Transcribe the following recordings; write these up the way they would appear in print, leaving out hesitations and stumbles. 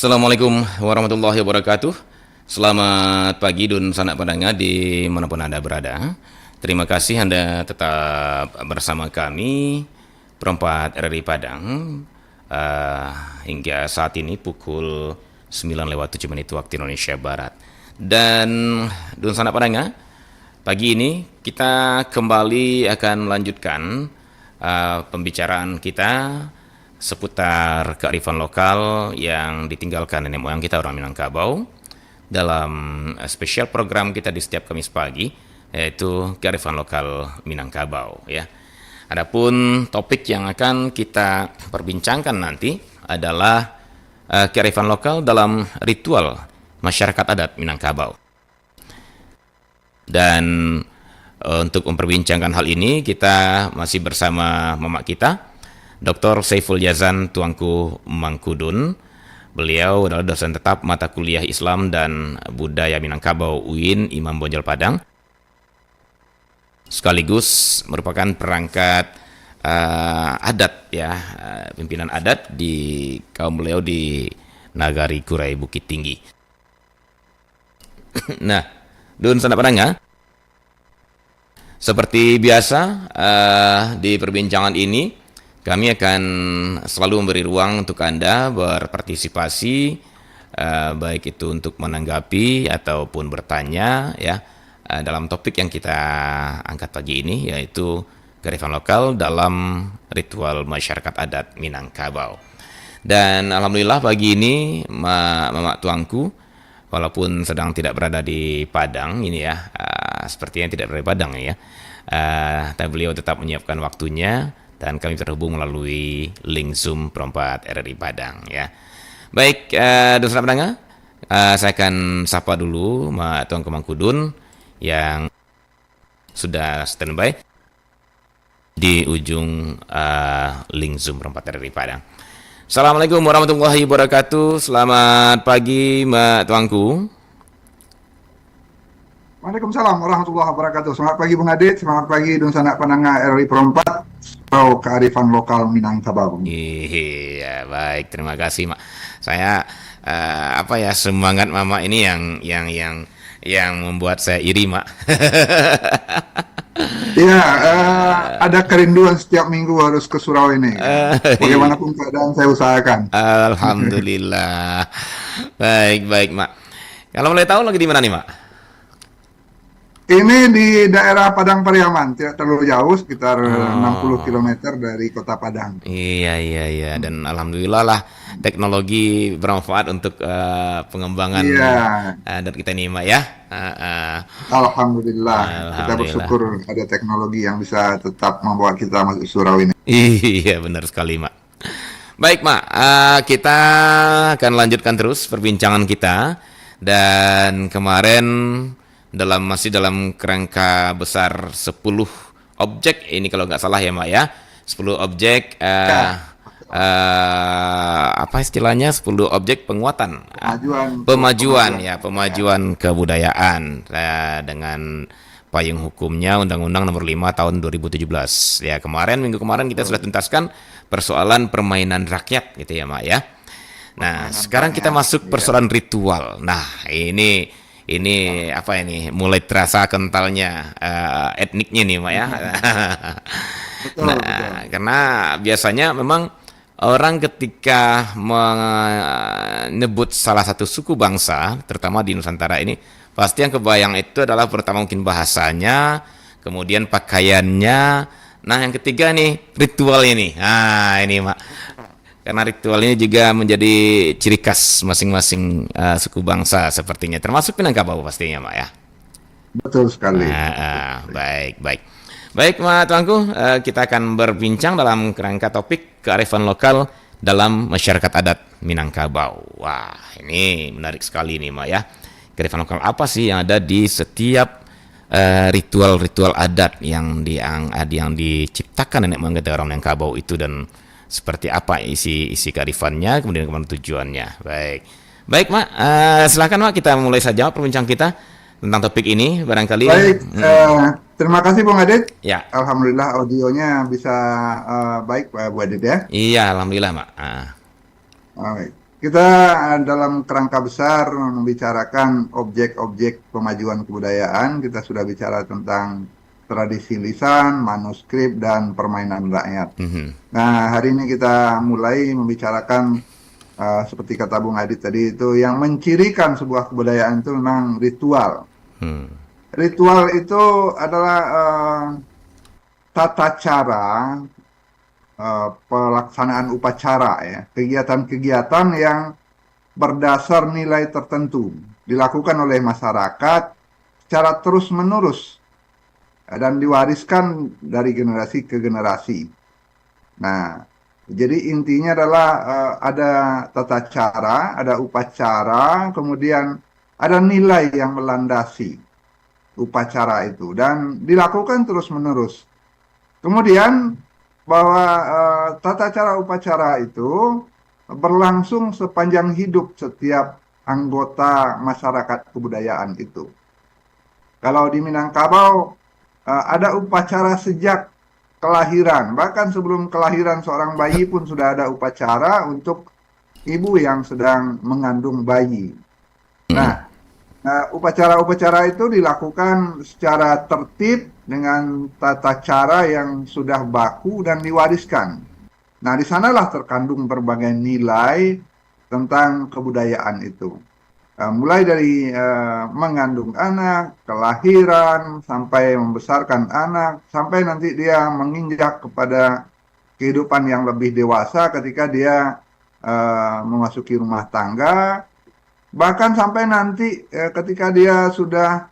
Assalamualaikum warahmatullahi wabarakatuh. Selamat pagi Dun Sanak Padanga di manapun Anda berada. Terima kasih Anda tetap bersama kami Perempat RRI Padang hingga saat ini pukul 9:07 waktu Indonesia Barat. Dan Dun Sanak Padanga, pagi ini kita kembali akan melanjutkan pembicaraan kita seputar kearifan lokal yang ditinggalkan nenek moyang kita orang Minangkabau dalam spesial program kita di setiap Kamis pagi, yaitu kearifan lokal Minangkabau ya. Adapun topik yang akan kita perbincangkan nanti adalah kearifan lokal dalam ritual masyarakat adat Minangkabau. Dan untuk memperbincangkan hal ini kita masih bersama mamak kita, Dr. Saiful Yazan Tuanku Mangkudun. Beliau adalah dosen tetap mata kuliah Islam dan Budaya Minangkabau UIN Imam Bonjol Padang. Sekaligus merupakan perangkat adat ya, pimpinan adat di kaum beliau di Nagari Kurai Bukit Tinggi. Nah, Dun Sanak Padanga, seperti biasa di perbincangan ini kami akan selalu memberi ruang untuk Anda berpartisipasi, baik itu untuk menanggapi ataupun bertanya ya, dalam topik yang kita angkat pagi ini, yaitu kearifan lokal dalam ritual masyarakat adat Minangkabau. Dan alhamdulillah pagi ini Mamak Tuangku, walaupun sedang tidak berada di Padang ini ya, sepertinya tidak berada di Padang ya, tapi beliau tetap menyiapkan waktunya dan kami terhubung melalui link Zoom Perempat RRI Padang ya. Baik, Dosen Padanga, saya akan sapa dulu Mak Tuan Kemangkudun yang sudah standby di ujung link Zoom Perempat RRI Padang. Assalamualaikum warahmatullahi wabarakatuh. Selamat pagi Mak Tuanku. Waalaikumsalam warahmatullahi wabarakatuh. Selamat pagi Bung Adit, selamat pagi Dun Sanak Padanga RRI Perempat, atau kearifan lokal Minangkabau. Iya, baik, terima kasih Mak. Saya semangat Mama ini yang membuat saya iri Mak. Iya, ada kerinduan setiap minggu harus ke surau ini. Bagaimanapun keadaan saya usahakan. Alhamdulillah. Baik Mak. Kalau boleh tahu lagi di mana nih Mak? Ini di daerah Padang Pariaman, tidak terlalu jauh, sekitar 60 km dari kota Padang. Iya. Dan alhamdulillah lah teknologi bermanfaat untuk pengembangan adat kita nih Mak ya. Alhamdulillah, kita bersyukur ada teknologi yang bisa tetap membawa kita masuk surau ini. Iya, benar sekali Mak. Baik Mak, kita akan lanjutkan terus perbincangan kita. Dan kemarin masih dalam kerangka besar 10 objek ini kalau nggak salah ya Mak ya, 10 objek apa istilahnya, 10 objek penguatan pemajuan kebudayaan dengan payung hukumnya Undang-Undang Nomor 5 Tahun 2017 ya. Minggu kemarin kita sudah tuntaskan persoalan permainan rakyat gitu ya Mak ya. Nah, sekarang kita masuk persoalan ritual. Nah, ini apa ini, mulai terasa kentalnya etniknya nih Mak ya. Betul. Karena biasanya memang orang ketika menyebut salah satu suku bangsa, terutama di Nusantara ini, pasti yang kebayang itu adalah pertama mungkin bahasanya, kemudian pakaiannya, nah yang ketiga nih ritualnya nih. Nah ini Mak, karena ritual ini juga menjadi ciri khas masing-masing suku bangsa sepertinya, termasuk Minangkabau pastinya Mak ya. Betul sekali. Baik Mak Tuanku, kita akan berbincang dalam kerangka topik kearifan lokal dalam masyarakat adat Minangkabau. Wah, ini menarik sekali nih Mak ya. Kearifan lokal apa sih yang ada di setiap ritual-ritual adat yang diciptakan nenek moyang kita orang Minangkabau itu, dan seperti apa isi kearifannya, kemudian kemana tujuannya. Baik Mak, silakan Mak, kita mulai saja perbincangan kita tentang topik ini barangkali. Baik, terima kasih Bung Adit. Ya. Alhamdulillah audionya bisa baik Bu Adit ya. Iya, alhamdulillah Mak. Baik. kita dalam kerangka besar membicarakan objek-objek pemajuan kebudayaan. Kita sudah bicara tentang tradisi lisan, manuskrip, dan permainan rakyat. Nah, hari ini kita mulai membicarakan seperti kata Bung Adit tadi itu, yang mencirikan sebuah kebudayaan itu memang ritual. Ritual itu adalah tata cara pelaksanaan upacara, ya, kegiatan-kegiatan yang berdasar nilai tertentu dilakukan oleh masyarakat secara terus-menerus dan diwariskan dari generasi ke generasi. Nah, jadi intinya adalah ada tata cara, ada upacara, kemudian ada nilai yang melandasi upacara itu dan dilakukan terus-menerus. Kemudian bahwa tata cara upacara itu berlangsung sepanjang hidup setiap anggota masyarakat kebudayaan itu. Kalau di Minangkabau ada upacara sejak kelahiran, bahkan sebelum kelahiran seorang bayi pun sudah ada upacara untuk ibu yang sedang mengandung bayi. Nah, upacara-upacara itu dilakukan secara tertib dengan tata cara yang sudah baku dan diwariskan. Nah, di sanalah terkandung berbagai nilai tentang kebudayaan itu. Mulai dari mengandung anak, kelahiran, sampai membesarkan anak, sampai nanti dia menginjak kepada kehidupan yang lebih dewasa ketika dia memasuki rumah tangga, bahkan sampai nanti ketika dia sudah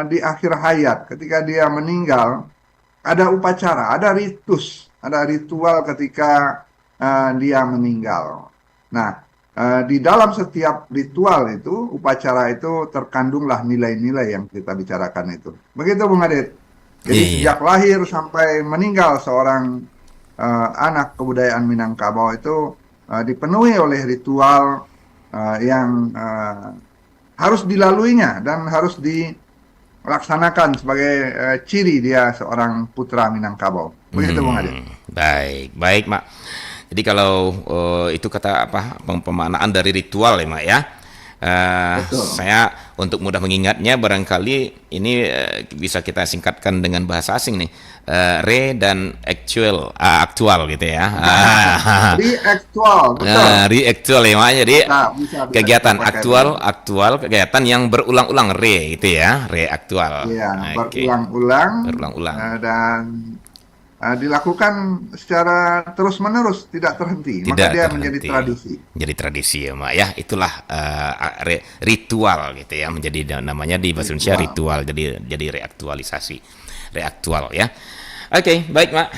di akhir hayat, ketika dia meninggal, ada upacara, ada ritus, ada ritual ketika dia meninggal. Nah, di dalam setiap ritual itu, upacara itu terkandunglah nilai-nilai yang kita bicarakan itu. Begitu Bung Adit. Jadi sejak lahir sampai meninggal seorang anak kebudayaan Minangkabau itu dipenuhi oleh ritual yang harus dilaluinya dan harus dilaksanakan sebagai ciri dia seorang putra Minangkabau. Begitu Bung Adit. Baik, Mak. Jadi kalau itu kata apa pemaknaan dari ritual ya, Mak ya. Saya untuk mudah mengingatnya barangkali ini bisa kita singkatkan dengan bahasa asing nih, re dan aktual gitu ya. Reaktual, betul. Reaktual ya, Mak. Jadi bisa kegiatan aktual kegiatan yang berulang-ulang, re gitu ya, reaktual. Iya, Okay. berulang-ulang. Dan dilakukan secara terus-menerus, tidak terhenti. Maka dia menjadi tradisi. Jadi tradisi ya, Mak ya. Itulah ritual gitu ya, menjadi namanya di bahasa Indonesia ritual. Jadi reaktualisasi, reaktual ya. Oke, baik Mak.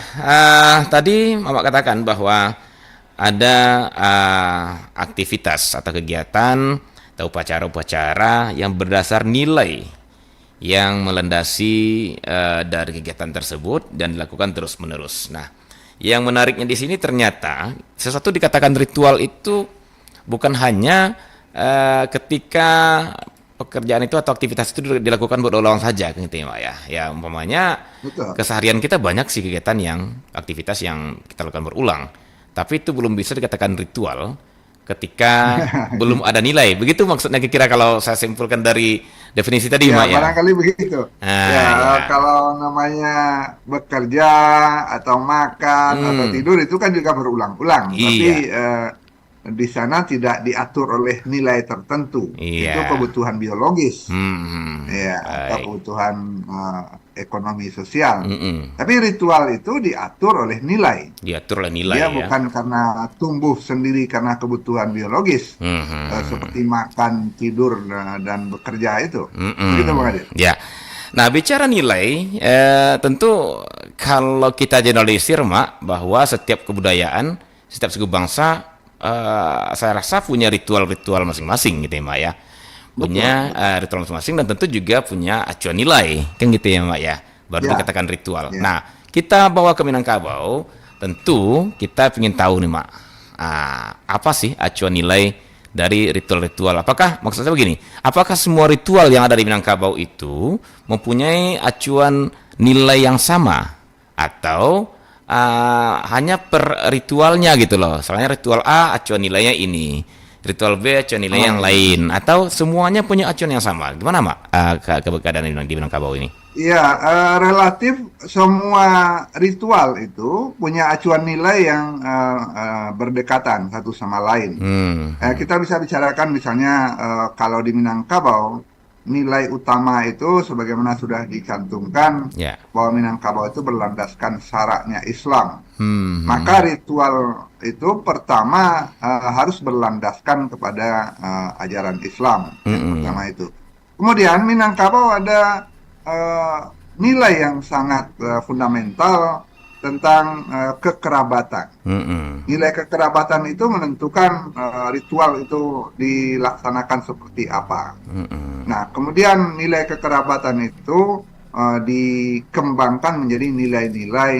Tadi Mak katakan bahwa ada aktivitas atau kegiatan atau upacara-upacara yang berdasar nilai yang melandasi dari kegiatan tersebut dan dilakukan terus-menerus. Nah, yang menariknya di sini ternyata sesuatu dikatakan ritual itu bukan hanya ketika pekerjaan itu atau aktivitas itu dilakukan berulang saja, gitu ya. Ya, umpamanya keseharian kita banyak sih kegiatan yang aktivitas yang kita lakukan berulang, tapi itu belum bisa dikatakan ritual ketika belum ada nilai. Begitu maksudnya kira kalau saya simpulkan dari definisi tadi, Mak ya. Barangkali begitu. Kalau namanya bekerja atau makan atau tidur itu kan juga berulang-ulang. Tapi di sana tidak diatur oleh nilai tertentu. Itu kebutuhan biologis. Atau kebutuhan ekonomi sosial. Tapi ritual itu diatur oleh nilai. Diatur oleh nilai. Dia bukan karena tumbuh sendiri karena kebutuhan biologis, seperti makan, tidur, dan bekerja itu. Begitu Bang Adit. Ya. Nah, bicara nilai, tentu kalau kita generalisir, Mak, bahwa setiap kebudayaan, setiap suku bangsa, saya rasa punya ritual-ritual masing-masing gitu ya, Mak ya. Punya ritual masing-masing dan tentu juga punya acuan nilai, kan gitu ya, Mak ya. Baru dikatakan ritual. Nah, kita bawa ke Minangkabau, tentu kita ingin tahu nih, Mak, apa sih acuan nilai dari ritual-ritual? Apakah maksudnya begini? Apakah semua ritual yang ada di Minangkabau itu mempunyai acuan nilai yang sama atau hanya per ritualnya gitu loh? Soalnya ritual A acuan nilainya ini, ritual B acuan nilai yang lain, atau semuanya punya acuan yang sama? Gimana Mak keadaan di Minangkabau ini? Ya, relatif semua ritual itu punya acuan nilai yang berdekatan satu sama lain. Kita bisa bicarakan misalnya kalau di Minangkabau, nilai utama itu sebagaimana sudah dicantumkan bahwa Minangkabau itu berlandaskan syaraknya Islam. Maka ritual itu pertama harus berlandaskan kepada ajaran Islam. Yang pertama itu. Kemudian Minangkabau ada nilai yang sangat fundamental tentang kekerabatan. Nilai kekerabatan itu menentukan ritual itu dilaksanakan seperti apa. Nah, kemudian nilai kekerabatan itu dikembangkan menjadi nilai-nilai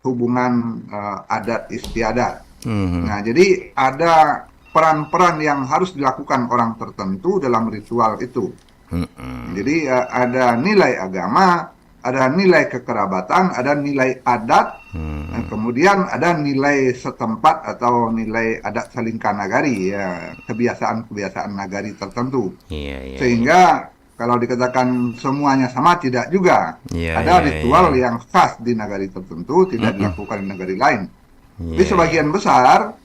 hubungan adat istiadat. Nah, jadi ada peran-peran yang harus dilakukan orang tertentu dalam ritual itu. Jadi ada nilai agama, ada nilai kekerabatan, ada nilai adat, dan kemudian ada nilai setempat atau nilai adat salingka nagari, ya, kebiasaan-kebiasaan nagari tertentu. Sehingga kalau dikatakan semuanya sama, tidak juga. Ada ritual yang khas di nagari tertentu, tidak dilakukan di negari lain. Tapi sebagian besar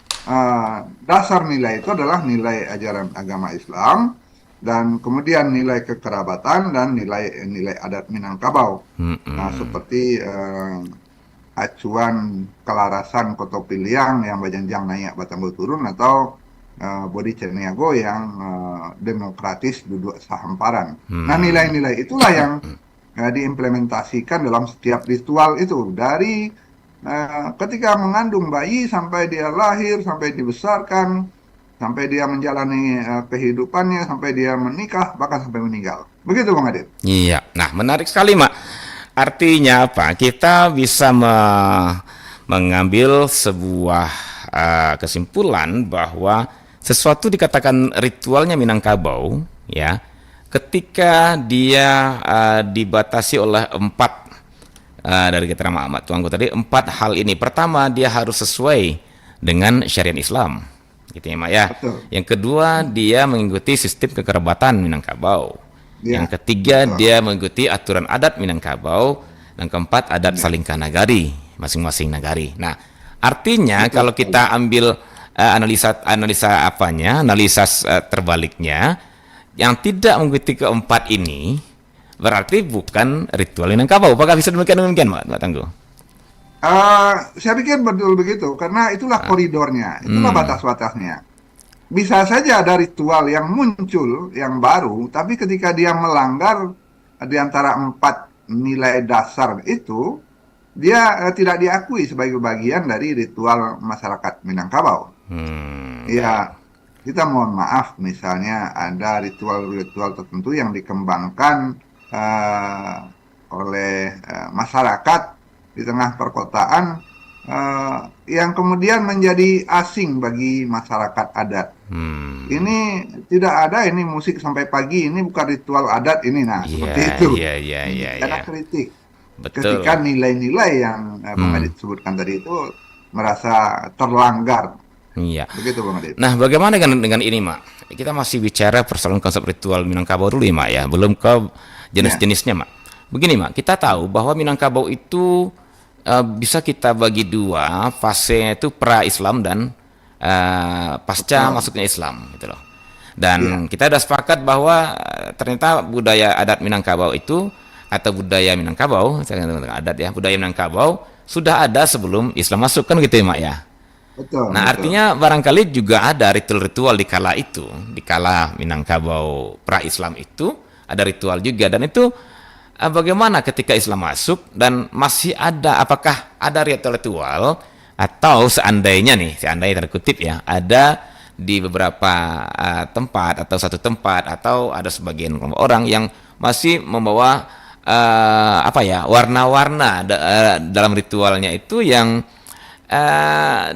dasar nilai itu adalah nilai ajaran agama Islam, dan kemudian nilai kekerabatan dan nilai adat Minangkabau. Nah, seperti acuan kelarasan Kotopiliang yang Bajanjang naik Batambo turun, atau Bodi Ceniago yang demokratis duduk sahamparan. Nah, nilai-nilai itulah yang diimplementasikan dalam setiap ritual itu, dari ketika mengandung bayi sampai dia lahir, sampai dibesarkan, sampai dia menjalani kehidupannya, sampai dia menikah, bahkan sampai meninggal. Begitu Bang Adit. Iya, nah menarik sekali Mak. Artinya apa? Kita bisa mengambil sebuah kesimpulan bahwa sesuatu dikatakan ritualnya Minangkabau, ya, ketika dia dibatasi oleh 4 dari keterangan Ahmad Tuanku tadi, 4 hal ini. Pertama, dia harus sesuai dengan syariat Islam. Gitu ya Mak ya. Betul. Yang kedua, dia mengikuti sistem kekerabatan Minangkabau. Yang ketiga, dia mengikuti aturan adat Minangkabau. Dan keempat, adat salingka nagari, masing-masing nagari. Nah, artinya kalau kita ambil analisa terbaliknya, yang tidak mengikuti keempat ini berarti bukan ritual Minangkabau. Apakah bisa demikian Pak Tangguh? Saya pikir betul begitu, karena itulah koridornya, itulah batas-batasnya. Bisa saja ada ritual yang muncul, yang baru, tapi ketika dia melanggar di antara 4 nilai dasar itu, dia tidak diakui sebagai bagian dari ritual masyarakat Minangkabau. Ya, kita mohon maaf, misalnya ada ritual-ritual tertentu yang dikembangkan oleh masyarakat di tengah perkotaan, yang kemudian menjadi asing bagi masyarakat adat. Ini tidak ada, ini musik sampai pagi, ini bukan ritual adat ini. Nah, seperti itu. Ada kritik. Betul. Ketika nilai-nilai yang Bang Adit sebutkan tadi itu merasa terlanggar. Iya. Begitu Bang Adit. Nah, bagaimana dengan ini Mak? Kita masih bicara persoalan konsep ritual Minangkabau dulu ya Mak ya, belum ke jenis-jenisnya Mak. Begini Mak, kita tahu bahwa Minangkabau itu bisa kita bagi 2 fase, itu pra-Islam dan pasca masuknya Islam gitu loh. Dan kita sudah sepakat bahwa ternyata budaya adat Minangkabau itu, atau budaya Minangkabau, saya katakan adat ya, budaya Minangkabau sudah ada sebelum Islam masuk, kan gitu ya Mak ya. Betul. Nah, artinya barangkali juga ada ritual-ritual di kala itu, di kala Minangkabau pra-Islam itu ada ritual juga, dan itu bagaimana ketika Islam masuk dan masih ada, apakah ada ritual, atau seandainya terkutip ya, ada di beberapa tempat atau satu tempat, atau ada sebagian kelompok orang yang masih membawa warna-warna dalam ritualnya itu yang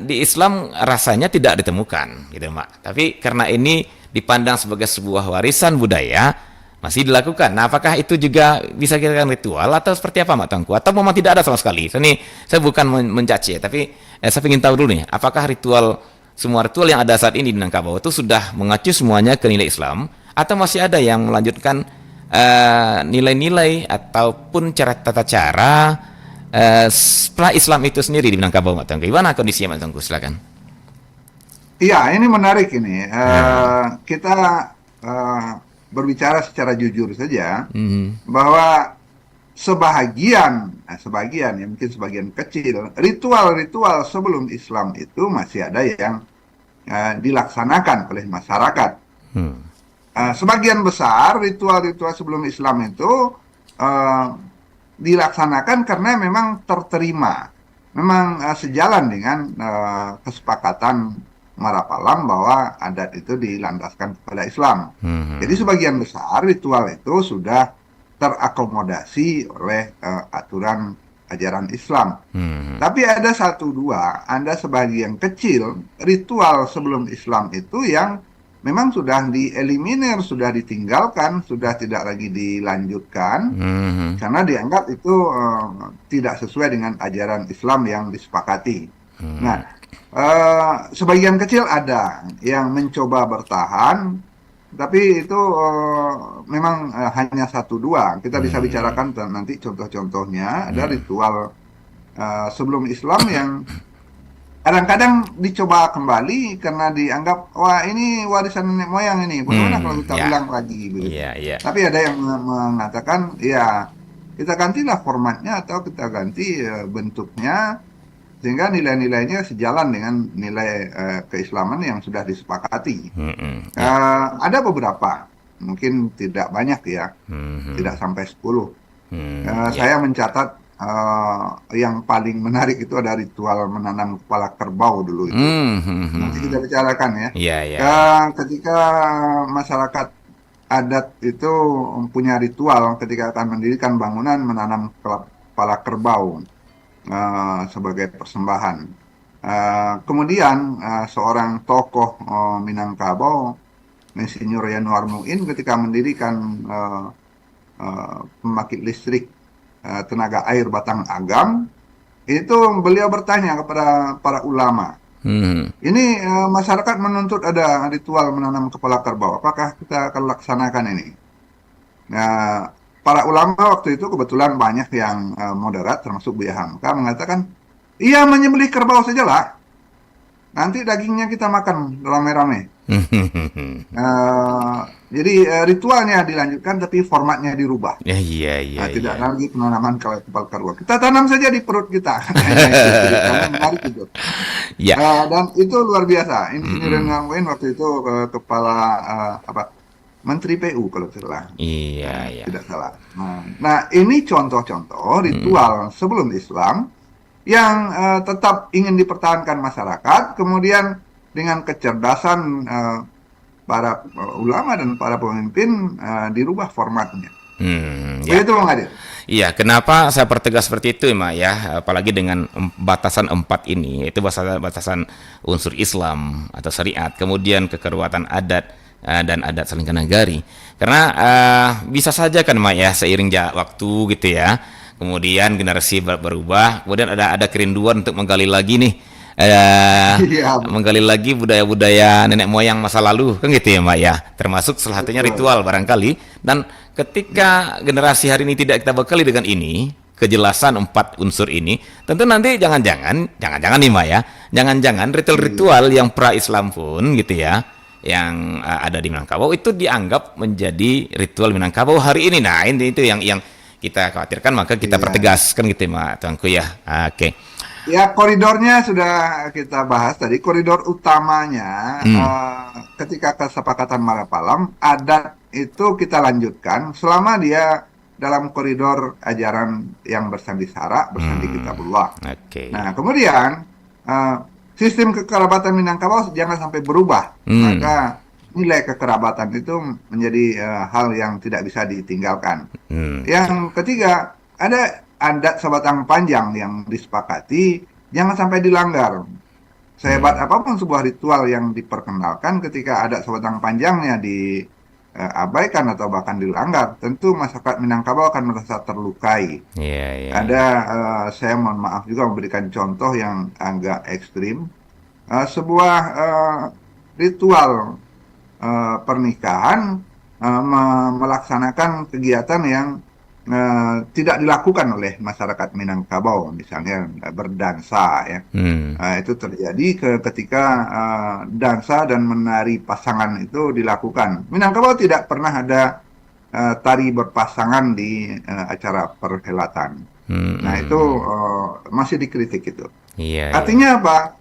di Islam rasanya tidak ditemukan gitu Mak. Tapi karena ini dipandang sebagai sebuah warisan budaya, masih dilakukan. Nah, apakah itu juga bisa dikatakan ritual atau seperti apa Mak Tangku? Atau memang tidak ada sama sekali? Saya bukan mencaci, tapi saya ingin tahu dulu nih, apakah ritual semua ritual yang ada saat ini di Minangkabau itu sudah mengacu semuanya ke nilai Islam, atau masih ada yang melanjutkan nilai-nilai ataupun tata cara setelah Islam itu sendiri di Minangkabau, Pak Tengku? Gimana kondisinya, Pak Tengku? Silakan. Iya, ini menarik ini. Ya. Kita berbicara secara jujur saja Mhm. bahwa sebagian ya mungkin sebagian kecil ritual-ritual sebelum Islam itu masih ada yang dilaksanakan oleh masyarakat. Hmm. Sebagian besar ritual-ritual sebelum Islam itu dilaksanakan karena memang terterima, memang sejalan dengan kesepakatan Marapalam bahwa adat itu dilandaskan kepada Islam. Hmm. Jadi sebagian besar ritual itu sudah terakomodasi oleh aturan ajaran Islam. Hmm. Tapi ada satu dua, ada sebagian kecil ritual sebelum Islam itu yang memang sudah dieliminir, sudah ditinggalkan, sudah tidak lagi dilanjutkan Hmm. karena dianggap itu tidak sesuai dengan ajaran Islam yang disepakati. Nah, sebagian kecil ada yang mencoba bertahan, tapi itu memang hanya satu dua. Kita bisa bicarakan nanti contoh-contohnya. Ada ritual sebelum Islam yang kadang-kadang dicoba kembali karena dianggap wah ini warisan nenek moyang ini, bagaimana kalau kita Ya. ulang lagi begitu. Iya, iya. Tapi ada yang mengatakan ya kita gantilah formatnya atau kita ganti bentuknya sehingga nilai-nilainya sejalan dengan nilai keislaman yang sudah disepakati. Hmm. Ya. Ada beberapa, mungkin tidak banyak ya, Hmm. tidak sampai 10. Ya. Saya mencatat yang paling menarik itu ada ritual menanam kepala kerbau dulu itu. Nanti kita bicarakan ya. Iya, iya. Ketika masyarakat adat itu punya ritual ketika akan mendirikan bangunan menanam kepala kerbau sebagai persembahan. Kemudian seorang tokoh Minangkabau, Insinyur Yanuar Muin, ketika mendirikan pembangkit listrik tenaga air Batang Agam, itu beliau bertanya kepada para ulama, ini masyarakat menuntut ada ritual menanam kepala kerbau, apakah kita akan laksanakan ini? Nah, para ulama waktu itu kebetulan banyak yang moderat, termasuk Buya Hamka, mengatakan, iya menyembelih kerbau sajalah, nanti dagingnya kita makan rame-rame. Jadi ritualnya dilanjutkan, tapi formatnya dirubah. Ya, iya. Tidak lagi penanaman kepala kerbau. Kita tanam saja di perut kita. Karena menarik itu. Ya. Dan itu luar biasa. Insinyur Ngawen waktu itu kepala Menteri PU kalau tidak salah. Iya. Tidak salah. Nah, ini contoh-contoh ritual sebelum Islam yang tetap ingin dipertahankan masyarakat, kemudian dengan kecerdasan para ulama dan para pemimpin dirubah formatnya. Ya. Begitu Bang Adil. Iya, kenapa saya pertegas seperti itu, Mak ya? Apalagi dengan batasan 4 ini, yaitu batasan unsur Islam atau syariat, kemudian kekerabatan adat dan adat saling nagari. Karena bisa saja kan, Mak ya, seiring waktu gitu ya. Kemudian generasi berubah, kemudian ada kerinduan untuk menggali lagi nih, menggali lagi budaya-budaya nenek moyang masa lalu, kan gitu ya, Mak ya. Termasuk salah satunya ritual barangkali. Dan ketika generasi hari ini tidak kita bekali dengan ini, kejelasan 4 unsur ini, tentu nanti jangan-jangan nih, Mak ya, jangan-jangan ritual-ritual yang pra-Islam pun gitu ya, yang ada di Minangkabau itu dianggap menjadi ritual Minangkabau hari ini. Nah, itu yang kita khawatirkan, maka kita pertegaskan gitu, Mak Tuanku ya. Oke. Ya, koridornya sudah kita bahas tadi. Koridor utamanya ketika kesepakatan Marapalam, adat itu kita lanjutkan selama dia dalam koridor ajaran yang bersandi syarak, bersandi kitabullah. Oke. Nah, kemudian sistem kekerabatan Minangkabau jangan sampai berubah. Maka nilai kekerabatan itu menjadi hal yang tidak bisa ditinggalkan. Yang ketiga, ada adat sebatang panjang yang disepakati, jangan sampai dilanggar. Sehebat apapun sebuah ritual yang diperkenalkan, ketika adat sebatang panjangnya diabaikan atau bahkan dilanggar, tentu masyarakat Minangkabau akan merasa terlukai. Iya. Saya mohon maaf juga memberikan contoh yang agak ekstrim. sebuah ritual pernikahan melaksanakan kegiatan yang tidak dilakukan oleh masyarakat Minangkabau, misalnya berdansa ya. Hmm. Itu terjadi ketika dansa dan menari pasangan itu dilakukan. Minangkabau tidak pernah ada tari berpasangan di acara perhelatan. Hmm. Nah, itu masih dikritik itu. Iya, iya. Artinya apa?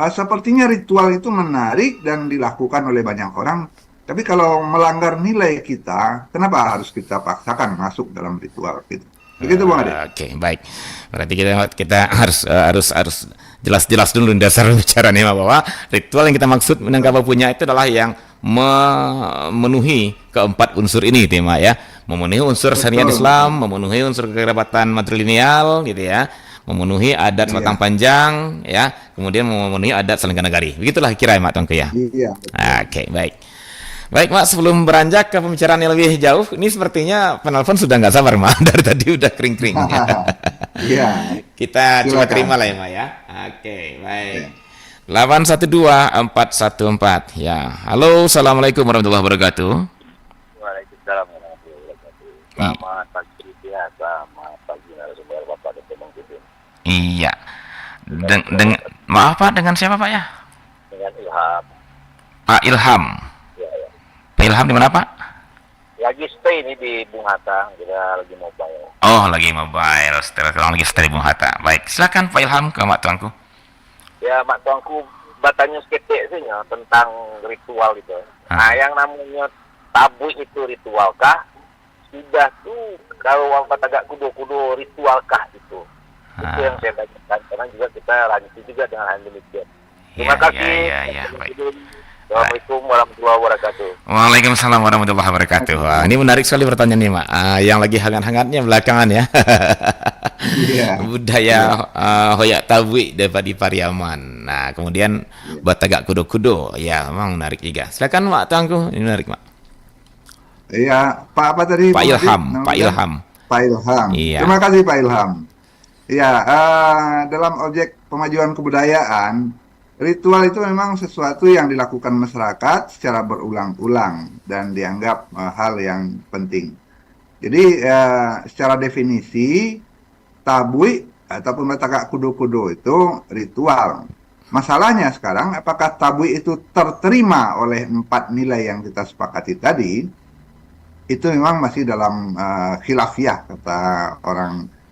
Sepertinya ritual itu menarik dan dilakukan oleh banyak orang. Tapi kalau melanggar nilai kita, kenapa harus kita paksakan masuk dalam ritual gitu? Begitu, Bang Ade. Oke, baik. Berarti kita harus jelas-jelas dulu dasar bicaranya bahwa ritual yang kita maksud Minangkabau punya itu adalah yang memenuhi keempat unsur ini, tema ya. Memenuhi unsur syariat Betul, betul. Islam, memenuhi unsur kerabatan matrilineal gitu ya. Memenuhi adat Iya, selatang panjang ya, kemudian memenuhi adat Selangga Nagari. Begitulah kira ya Mak Tongku ya. iya, betul. Oke, baik. Baik, Mak, sebelum beranjak ke pembicaraan yang lebih jauh, ini sepertinya penelpon sudah nggak sabar, Mak. Dari tadi udah kering-kering. Iya, Kita coba silakan. terima lah ya, Mak ya. Oke, baik. Ya. 812414. Ya. Halo, Assalamualaikum warahmatullahi wabarakatuh. Waalaikumsalam warahmatullahi wabarakatuh. I- Selamat pagi ya, selamat pagi narasumber Bapak Dr. Mangkudin. iya. Dengan Dengan maaf, Pak, dengan siapa, Pak ya? dengan Ilham. Pak Ilham. Ya, ya. Pak Ilham di mana, Pak? Lagi stay ini di Bung Hatta, kita lagi mobile. Oh, lagi mobile. Sekarang lagi stay di Bung Hatta. Baik, silakan Pak Ilham ke Mak Tuanku. Ya, Mak Tuanku batanya seketik sih ya, tentang ritual itu. Nah, yang namanya tabu itu ritualkah? Sudah tuh kalau orang agak kudo-kudo ritualkah itu? Itu yang saya tanyakan, karena juga kita lanjut juga dengan hal demikian. Terima kasih. Ya, baik. Assalamualaikum warahmatullahi wabarakatuh. Waalaikumsalam warahmatullahi wabarakatuh. Wah, ini menarik sekali pertanyaan nih, Mak. Yang lagi hangat-hangatnya belakangan ya. Iya, Budaya iya, Hoyak Tabui daripada di Pariaman. Nah, kemudian Batagak Kudo-Kudo. Ya, memang menarik juga. Silakan, Mak Tangku. Ini menarik, Mak. iya. Pak apa tadi, Pak Bang Ade? Ilham, Pak Namanya? Ilham. Pak Ilham. Iya. Terima kasih, Pak Ilham. Ya, dalam objek pemajuan kebudayaan, ritual itu memang sesuatu yang dilakukan masyarakat secara berulang-ulang dan dianggap hal yang penting. Jadi, secara definisi, tabui ataupun Batagak Kudo-Kudo itu ritual. Masalahnya sekarang, apakah tabui itu terterima oleh 4 nilai yang kita sepakati tadi? Itu memang masih dalam khilafiyah, kata orang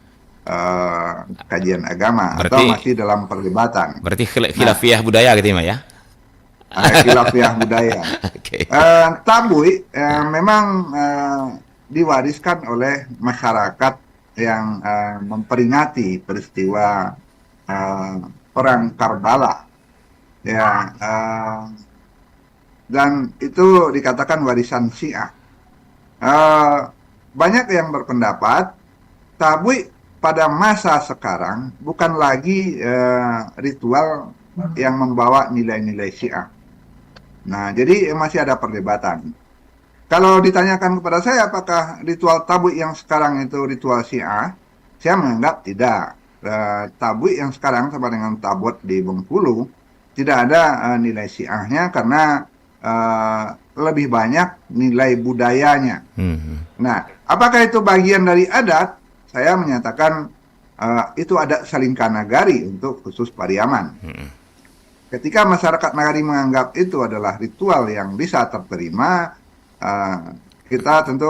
kajian agama, atau Berarti masih dalam perdebatan. berarti Nah, khilafiyah budaya gitu ya, Mak ya. khilafiyah budaya. Oke. Tabui memang diwariskan oleh masyarakat yang memperingati peristiwa perang Karbala, ya, dan itu dikatakan warisan Syiah. Eh, Banyak yang berpendapat tabui pada masa sekarang bukan lagi ritual yang membawa nilai-nilai Syiah. Nah, jadi masih ada perdebatan. Kalau ditanyakan kepada saya apakah ritual tabui yang sekarang itu ritual Syiah, saya menganggap tidak. Tabui yang sekarang sama dengan tabut di Bengkulu tidak ada nilai Syiahnya karena lebih banyak nilai budayanya. Hmm. Nah, apakah itu bagian dari adat? Saya menyatakan itu adat Salingka Nagari untuk khusus Pariaman. Ketika masyarakat Nagari menganggap itu adalah ritual yang bisa terterima, kita tentu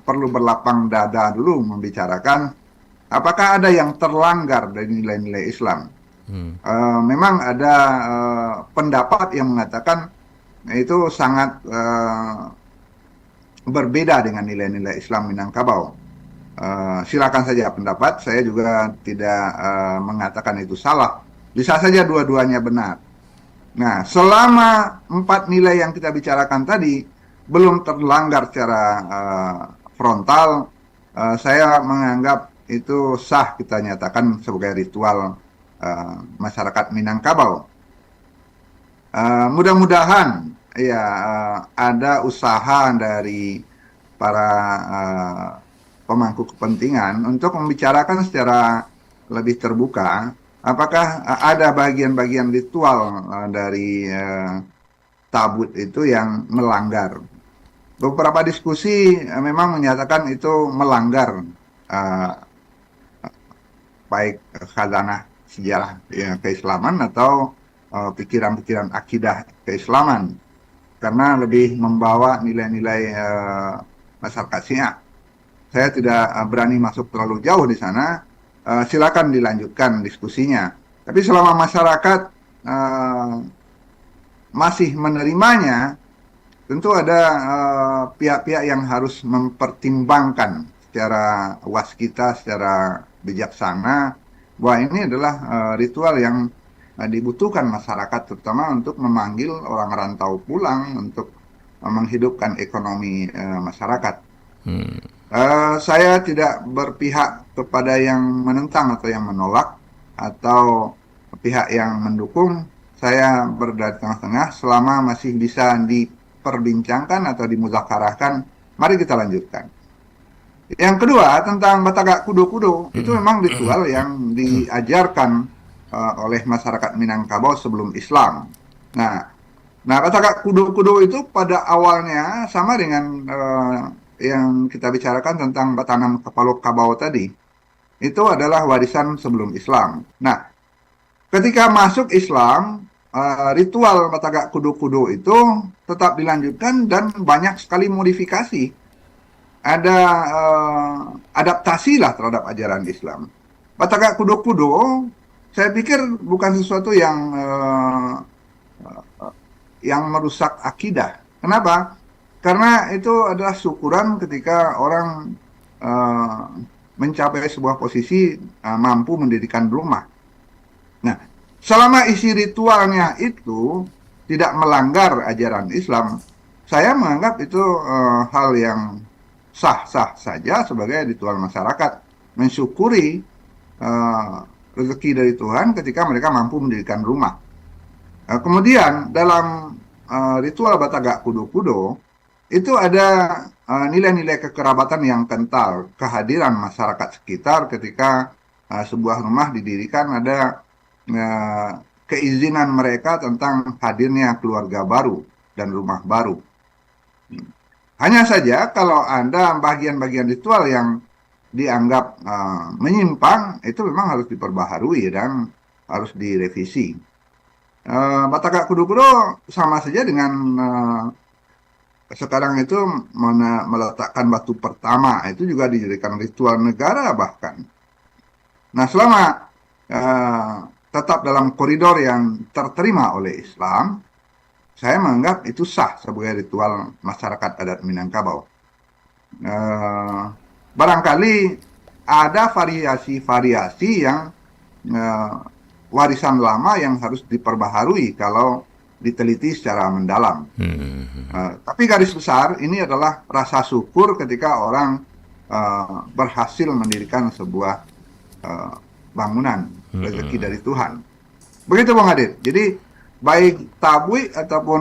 perlu berlapang dada dulu membicarakan apakah ada yang terlanggar dari nilai-nilai Islam. Memang ada pendapat yang mengatakan itu sangat berbeda dengan nilai-nilai Islam Minangkabau. Silakan saja pendapat, saya juga tidak mengatakan itu salah. Bisa saja dua-duanya benar. Nah, selama 4 nilai yang kita bicarakan tadi belum terlanggar secara frontal, saya menganggap itu sah kita nyatakan sebagai ritual masyarakat Minangkabau. Mudah-mudahan ya ada usaha dari para pemangku kepentingan untuk membicarakan secara lebih terbuka apakah ada bagian-bagian ritual dari tabut itu yang melanggar? Beberapa diskusi memang menyatakan itu melanggar uh, baik khazanah sejarah ya, keislaman atau pikiran-pikiran akidah keislaman, karena lebih membawa nilai-nilai masyarakat Syiah. Saya tidak berani masuk terlalu jauh di sana. Silakan dilanjutkan diskusinya. Tapi selama masyarakat masih menerimanya, tentu ada pihak-pihak yang harus mempertimbangkan secara waskita, secara bijaksana, bahwa ini adalah ritual yang dibutuhkan masyarakat, terutama untuk memanggil orang rantau pulang, untuk menghidupkan ekonomi masyarakat. Saya tidak berpihak kepada yang menentang atau yang menolak, atau pihak yang mendukung. Saya berada di tengah-tengah. Selama masih bisa diperbincangkan atau dimuzakarahkan, mari kita lanjutkan. Yang kedua, tentang Batagak Kudo-Kudo, itu memang ritual yang diajarkan oleh masyarakat Minangkabau sebelum Islam. Nah, Batagak Kudo-Kudo itu pada awalnya sama dengan yang kita bicarakan tentang Batanam Kapalok Kabau tadi. Itu adalah warisan sebelum Islam. Nah, ketika masuk Islam, ritual Batagak Kudo-Kudo itu tetap dilanjutkan dan banyak sekali modifikasi. Ada adaptasi lah terhadap ajaran Islam. Batagak Kudo-Kudo, saya pikir bukan sesuatu yang merusak akidah. Kenapa? Karena itu adalah syukuran ketika orang mencapai sebuah posisi mampu mendirikan rumah. Nah, selama isi ritualnya itu tidak melanggar ajaran Islam, saya menganggap itu hal yang sah-sah saja sebagai ritual masyarakat, mensyukuri rezeki dari Tuhan ketika mereka mampu mendirikan rumah. Kemudian dalam ritual Batagak Kudo-Kudo itu ada nilai-nilai kekerabatan yang kental, kehadiran masyarakat sekitar ketika sebuah rumah didirikan, ada keizinan mereka tentang hadirnya keluarga baru dan rumah baru. Hanya saja kalau ada bagian-bagian ritual yang dianggap menyimpang, itu memang harus diperbaharui dan harus direvisi. Batagak Kudo-Kudo sama saja dengan sekarang itu meletakkan batu pertama, itu juga dijadikan ritual negara bahkan. Nah, selama tetap dalam koridor yang terterima oleh Islam, saya menganggap itu sah sebagai ritual masyarakat adat Minangkabau. Barangkali ada variasi-variasi yang warisan lama yang harus diperbaharui kalau diteliti secara mendalam. Tapi garis besar ini adalah rasa syukur ketika orang berhasil mendirikan sebuah bangunan, rezeki dari Tuhan. Begitu Bang Adit. Jadi baik tabui ataupun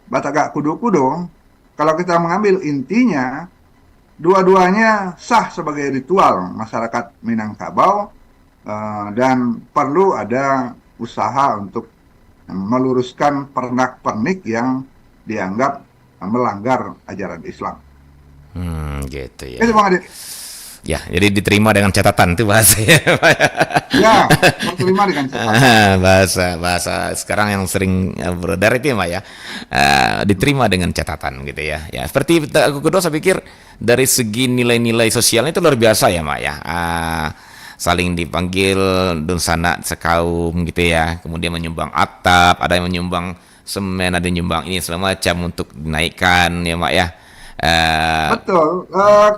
Batagak Kudo-Kudo, kalau kita mengambil intinya, dua-duanya sah sebagai ritual masyarakat Minangkabau, dan perlu ada usaha untuk meluruskan pernak-pernik yang dianggap melanggar ajaran Islam. Gitu ya. Itu Bang Adit. Ya, jadi diterima dengan catatan itu bahasanya. Ya, diterima dengan catatan. bahasa sekarang yang sering beredar itu ya, Mak ya. Diterima dengan catatan gitu ya. Ya, seperti aku kedua saya pikir dari segi nilai-nilai sosialnya itu luar biasa ya, Mak ya. Saling dipanggil dunsana sekaum gitu ya. Kemudian menyumbang atap, ada yang menyumbang semen, ada yang menyumbang ini segala macam untuk dinaikkan ya, Mak ya. Betul.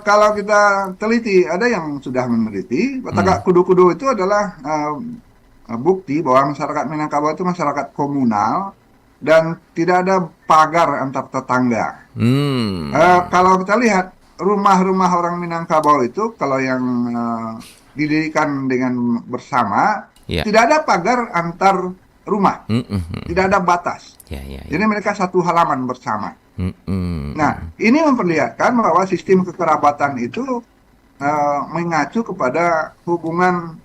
Kalau kita teliti, ada yang sudah meneliti, Batagak Kudo-Kudo itu adalah bukti bahwa masyarakat Minangkabau itu masyarakat komunal dan tidak ada pagar antar tetangga. Kalau kita lihat rumah-rumah orang Minangkabau itu, kalau yang didirikan dengan bersama, tidak ada pagar antar rumah, tidak ada batas. Jadi mereka satu halaman bersama. Nah, ini memperlihatkan bahwa sistem kekerabatan itu mengacu kepada hubungan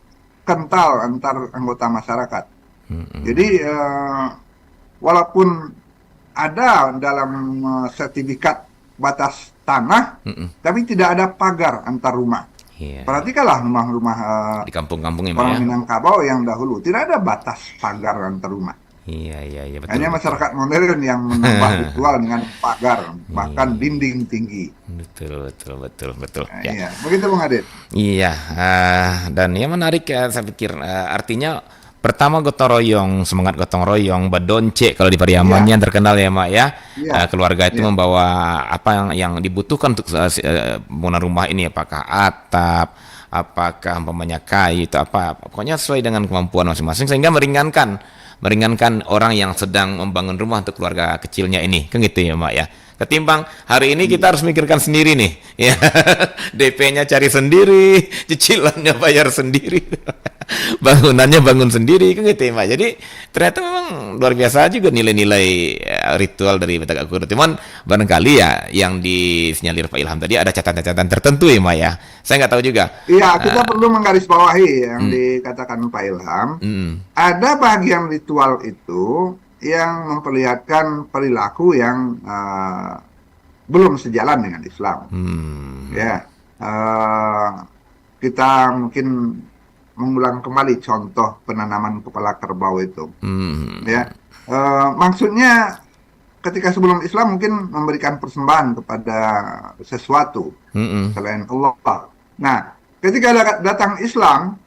kental antar anggota masyarakat. Jadi walaupun ada dalam sertifikat batas tanah, tapi tidak ada pagar antar rumah. Iya. Perhatikanlah rumah-rumah Di kampung-kampung ya, Mak, orang ya. Minangkabau yang dahulu tidak ada batas pagar antar rumah. Iya, betul. Hanya betul. masyarakat modern yang menambah ritual dengan pagar, bahkan dinding tinggi. Betul. Nah, Ya. iya, begitu Bung Adit. Iya, dan yang menarik ya, saya pikir artinya pertama gotong royong, semangat gotong royong, badonce kalau di Pariaman yang terkenal ya, Mak ya. Iya. Keluarga itu Iya. membawa apa yang dibutuhkan untuk bangunan rumah ini, apakah atap, apakah umpamanya kayu, itu apa, pokoknya sesuai dengan kemampuan masing-masing sehingga meringankan orang yang sedang membangun rumah untuk keluarga kecilnya ini, kan gitu ya, Mak ya. Ketimbang hari ini kita harus mikirkan sendiri nih, ya. DP-nya cari sendiri, cicilannya bayar sendiri, bangunannya bangun sendiri, kan gitu ya, Mak. Jadi ternyata memang luar biasa juga nilai-nilai ritual dari Batak Kudu. Cuman barangkali ya yang disinyalir Pak Ilham tadi ada catatan-catatan tertentu ya, Mak ya. Saya nggak tahu juga. Iya, kita perlu menggarisbawahi yang dikatakan Pak Ilham. Ada bagian ritual itu yang memperlihatkan perilaku yang belum sejalan dengan Islam. Ya, kita mungkin mengulang kembali contoh penanaman kepala kerbau itu. Ya, maksudnya ketika sebelum Islam mungkin memberikan persembahan kepada sesuatu selain Allah. Nah, ketika datang Islam,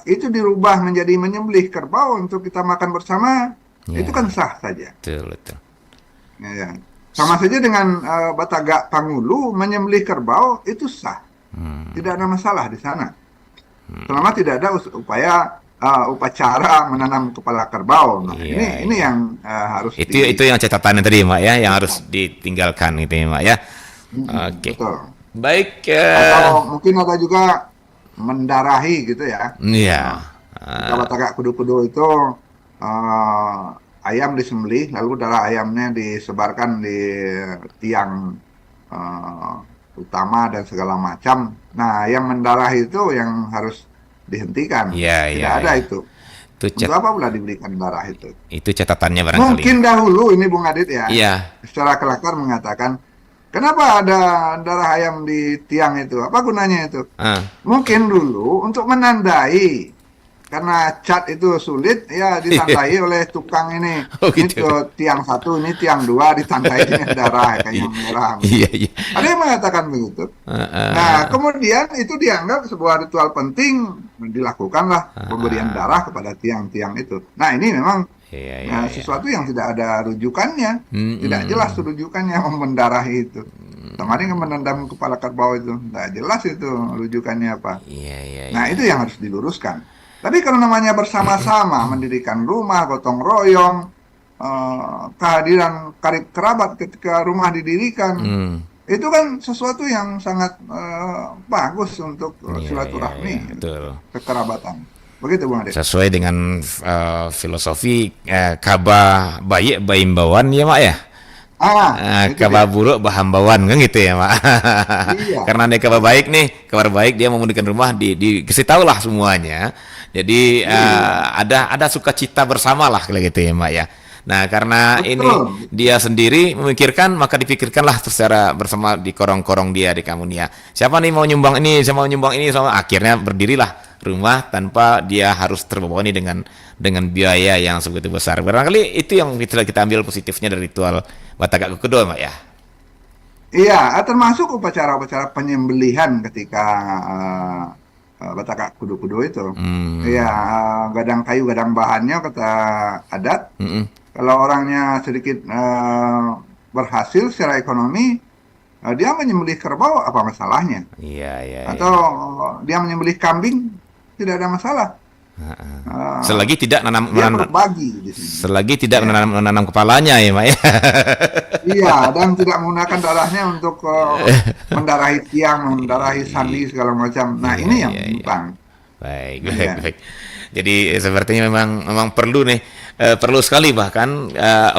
itu dirubah menjadi menyembelih kerbau untuk kita makan bersama. Itu kan sah saja. Betul. Ya. Sama saja dengan Batagak Pangulu menyembelih kerbau itu sah. Tidak ada masalah di sana. Selama tidak ada upacara menanam kepala kerbau. Nah, ini yang harus itu yang catatannya tadi, Mak ya, yang harus ditinggalkan gitu ya, Mak ya. Oke. Betul. Baik. Atau mungkin ada juga mendarahi gitu ya. Iya. Batagak kudu-kudu itu ayam disembelih, lalu darah ayamnya disebarkan di tiang utama dan segala macam. Nah, yang mendarah itu yang harus dihentikan. Tidak ada itu. Untuk apa pula diberikan darah itu? Itu catatannya barangkali. Mungkin dahulu ini Bung Adit ya. Iya. Secara kelakar mengatakan, kenapa ada darah ayam di tiang itu? Apa gunanya itu? Mungkin dulu untuk menandai. Karena cat itu sulit, ya ditandai oleh tukang ini. Ini tiang 1, ini tiang 2, ditandai dengan darah kayak merah. Iya. Ada yang mengatakan begitu. Nah, kemudian itu dianggap sebuah ritual penting, dilakukanlah pemberian darah kepada tiang-tiang itu. Nah, ini memang sesuatu yang tidak ada rujukannya, tidak jelas rujukannya mendarahi itu. Kemarin menendam kepala kerbau itu, tidak jelas itu rujukannya apa. Nah, itu yang harus diluruskan. Tapi kalau namanya bersama-sama mendirikan rumah, gotong royong, kehadiran karib kerabat ketika rumah didirikan, itu kan sesuatu yang sangat bagus untuk silaturahmi, kekerabatan. Begitu Bung Ade. Sesuai dengan filosofi kaba baik baimbawan ya, Mak ya. Kabar buruk bahambawan kan gitu ya, Mak. Iya. Karena ada kabar baik nih, kabar baik dia memundurkan rumah dikasih tahu lah semuanya. Jadi ada sukacita bersama lah kalau gitu ya, Mak ya. Nah, karena ini dia sendiri memikirkan, maka dipikirkanlah secara bersama di korong-korong dia di Kamunia. Siapa nih mau nyumbang ini, siapa mau nyumbang ini, sama akhirnya berdirilah rumah tanpa dia harus terbebani dengan biaya yang sebegitu besar. Barangkali itu yang kita ambil positifnya dari ritual Batak Kudu, Mak ya. Iya, termasuk upacara-upacara penyembelihan ketika Batak Kudu-Kudu itu. Iya, gadang kayu, gadang bahannya kata adat. Kalau orangnya sedikit berhasil secara ekonomi, dia menyembelih kerbau, apa masalahnya? Iya. Atau dia menyembelih kambing, tidak ada masalah. Selagi tidak selagi tidak menanam kepalanya ya, Mak ya. Iya, dan tidak menggunakan darahnya untuk mendarahi tiang, mendarahi sandi segala macam. Nah, ini yang bukan. Baik. Jadi sepertinya memang perlu nih, perlu sekali bahkan 4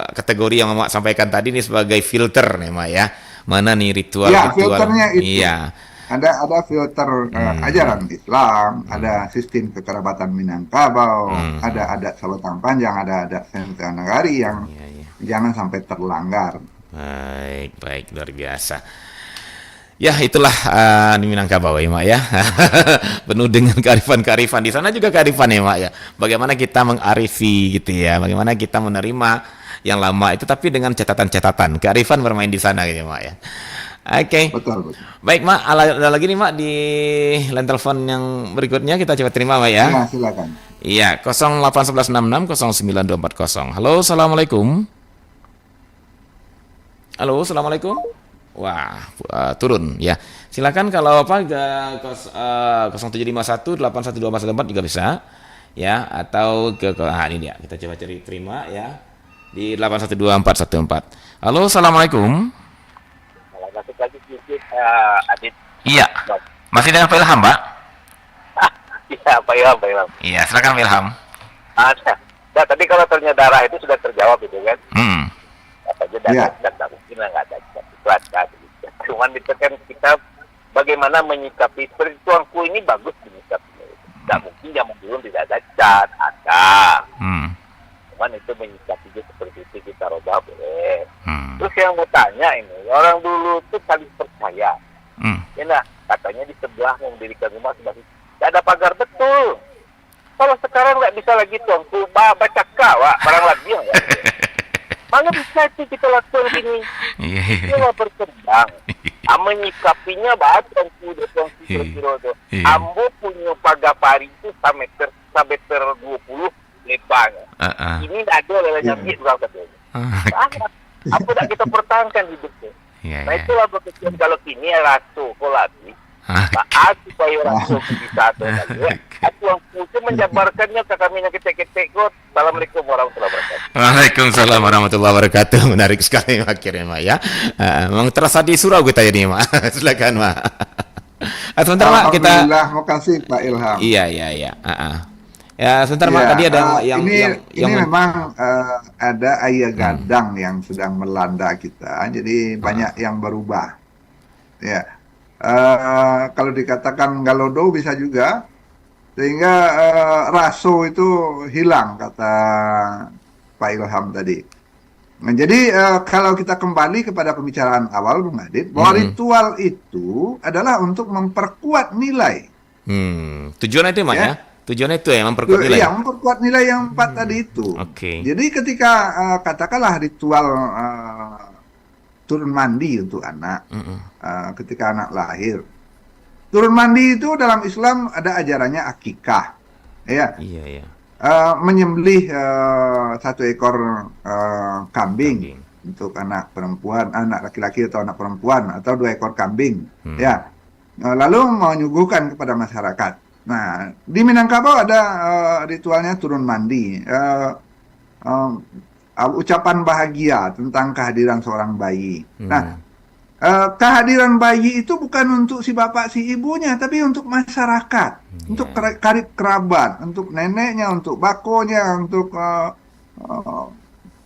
kategori yang Mak sampaikan tadi ini sebagai filter nih, Mak ya. Mana nih ritual-ritual? Filternya itu. Iya. Ada filter ajaran Islam, ada sistem kekerabatan Minangkabau, ada adat Selotang Panjang, ada adat Senta Nagari yang Iya, iya. jangan sampai terlanggar. Baik, baik, luar biasa. Ya, itulah di Minangkabau ya, Mak ya. Penuh dengan kearifan-kearifan. Di sana juga kearifan ya, Mak ya. Bagaimana kita mengarifi gitu ya. Bagaimana kita menerima yang lama itu tapi dengan catatan-catatan. Kearifan bermain di sana gitu ya, Mak ya. Oke. Betul, betul. Baik, Mak. Ada lagi nih, Mak, di line telepon yang berikutnya kita coba terima, Mak ya. Ya, silakan. Iya, 081166 09240. Halo, Assalamualaikum. Halo, Assalamualaikum. Wah, turun ya. Silakan kalau apa 0751 812414 juga bisa ya, atau ini dia. Kita coba cari terima ya di 812414. Halo, Assalamualaikum. Kalau masuk lagi sedikit, Adit. Iya. Masih dengan Pak Ilham, Pak? Iya, Pak Ilham. Iya, silakan Pak Ilham. Nah, tadi kalau ternyata darah itu sudah terjawab itu kan. Apa aja Iya. dan tak mungkin lah, nggak ada ikhlas kan. Cuman itu kan kita bagaimana menyikapi seperti tuanku ini bagus menyikapinya. Tidak mungkin zaman dulu tidak ada cat, ada. Cuman itu menyikapinya seperti itu kita robah boleh. Terus yang mau tanya ini, orang dulu tuh saling percaya. Ya nah, katanya di sebelah mendirikan rumah sebagai tidak ada pagar, betul. Kalau sekarang nggak bisa lagi tuanku baca kawak barang lagi ya. Malah bisa sih kita lakukan gini. Dia berkembang. Menyikapinya bahkan sudah kira-kira itu. Ambo punya pagapari itu sameter 20 lebarnya. Ini ada lelahnya biar juga katanya. Apa tak kita pertahankan hidupnya. Nah itulah berkecian kalau kini rasu kolati. Aku supaya rasu bisa atau lagi. Aku yang menjabarkannya ke kami yang ketek-ketek kot. Assalamualaikum warahmatullahi wabarakatuh. Waalaikumsalam warahmatullahi wabarakatuh. Menarik sekali akhirnya, Mak ya. Memang terasa di surau kita ini, Mak. Silakan, Mak. Sebentar, Mak, kita. Alhamdulillah, makasih Pak Ilham. Iya. Ya, sebentar, Mak. Tadi ada ini memang ada ayah gadang yang sedang melanda kita. Jadi banyak yang berubah. Ya. Kalau dikatakan galodo bisa juga. Sehingga raso itu hilang, kata Pak Ilham tadi. Nah, jadi kalau kita kembali kepada pembicaraan awal, Bung Adit, bahwa ritual itu adalah untuk memperkuat nilai. Tujuannya itu, Mak ya? Tujuannya itu ya, memperkuat nilai? Iya, memperkuat nilai yang 4 tadi itu. Jadi ketika katakanlah ritual turun mandi untuk anak, ketika anak lahir, turun mandi itu dalam Islam ada ajarannya akikah, ya. Iya. Menyembelih 1 ekor kambing untuk anak perempuan, anak laki-laki atau anak perempuan, atau 2 ekor kambing, ya. Lalu menyuguhkan kepada masyarakat. Nah, di Minangkabau ada ritualnya turun mandi, ucapan bahagia tentang kehadiran seorang bayi. Nah, kehadiran bayi itu bukan untuk si bapak si ibunya, tapi untuk masyarakat, untuk karib kerabat, untuk neneknya, untuk bakonya, untuk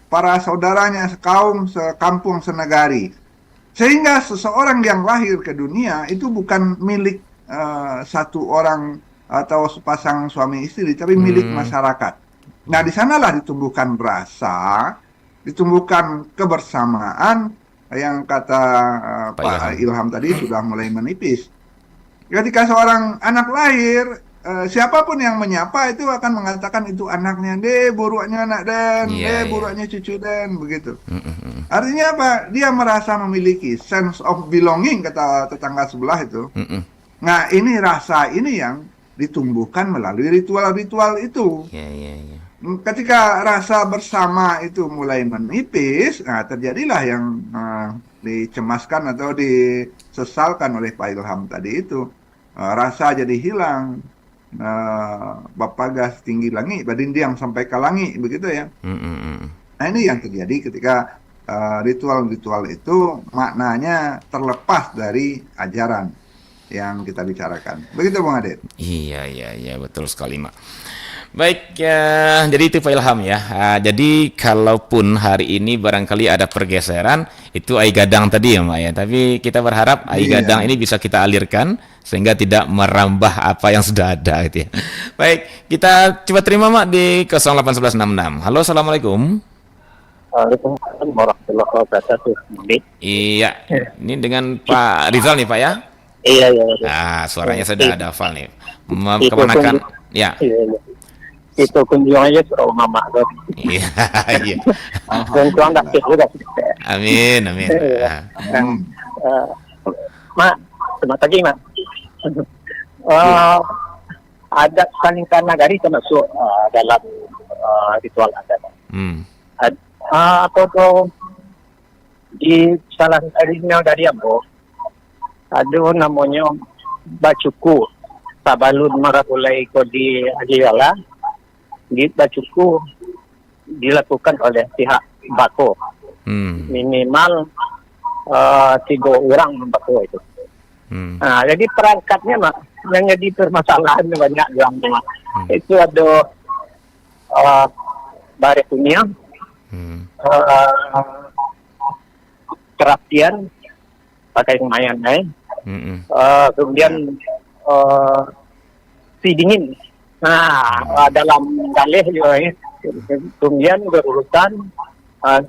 para saudaranya sekaum, sekampung, senegari. Sehingga seseorang yang lahir ke dunia itu bukan milik satu orang atau sepasang suami istri, tapi milik masyarakat. Nah, di sanalah ditumbuhkan rasa, ditumbuhkan kebersamaan, yang kata Pak Ilham tadi sudah mulai menipis. Ketika seorang anak lahir, siapapun yang menyapa itu akan mengatakan itu anaknya, buruknya anak dan, buruknya cucu dan, begitu. Artinya apa? Dia merasa memiliki sense of belonging, kata tetangga sebelah itu. Nah, ini rasa ini yang ditumbuhkan melalui ritual-ritual itu. Ketika rasa bersama itu mulai menipis, nah terjadilah yang dicemaskan atau disesalkan oleh Pak Ilham tadi itu. Rasa jadi hilang, Bapak gas tinggi langit, badindiang sampai ke langit, begitu ya. Nah, ini yang terjadi ketika ritual-ritual itu maknanya terlepas dari ajaran yang kita bicarakan. Begitu, Bung Adit? Iya, betul sekali, Mak. Baik, jadi itu Pak Ilham ya. Jadi kalaupun hari ini barangkali ada pergeseran, itu ai gadang tadi ya Mak ya. Tapi kita berharap ai Iya. gadang ini bisa kita alirkan sehingga tidak merambah apa yang sudah ada gitu ya. Baik, kita coba terima Mak di 08166. Halo, Assalamualaikum. Waalaikumsalam warahmatullahi wabarakatuh. Iya, ini dengan Pak Rizal nih Pak ya. Iya, iya, iya. Ah, suaranya saya sudah ada hafal nih. Itu Kemanakan? Ya. Iya, iya. Itu kunjungan aja suruh mama tuh. Iya, iya. Kunjungan tak sih juga. Amin, amin. Hmm. Mak, selamat pagi, Mak. Adat Salingkan Nagari termasuk dalam ritual adat. Hmm. Atau tuh di salah satunya dari Ambo ada namanya Bacuku Tabalun Marapulai Kodi Ajiyala. Di Bacuku dilakukan oleh pihak Bako, minimal 3 orang Bako itu. Jadi perangkatnya Mak, yang jadi permasalahan banyak yang itu ada bare punya kerapian pakai lumayan kemudian si dingin. Dalam dalih juga kemudian berurutan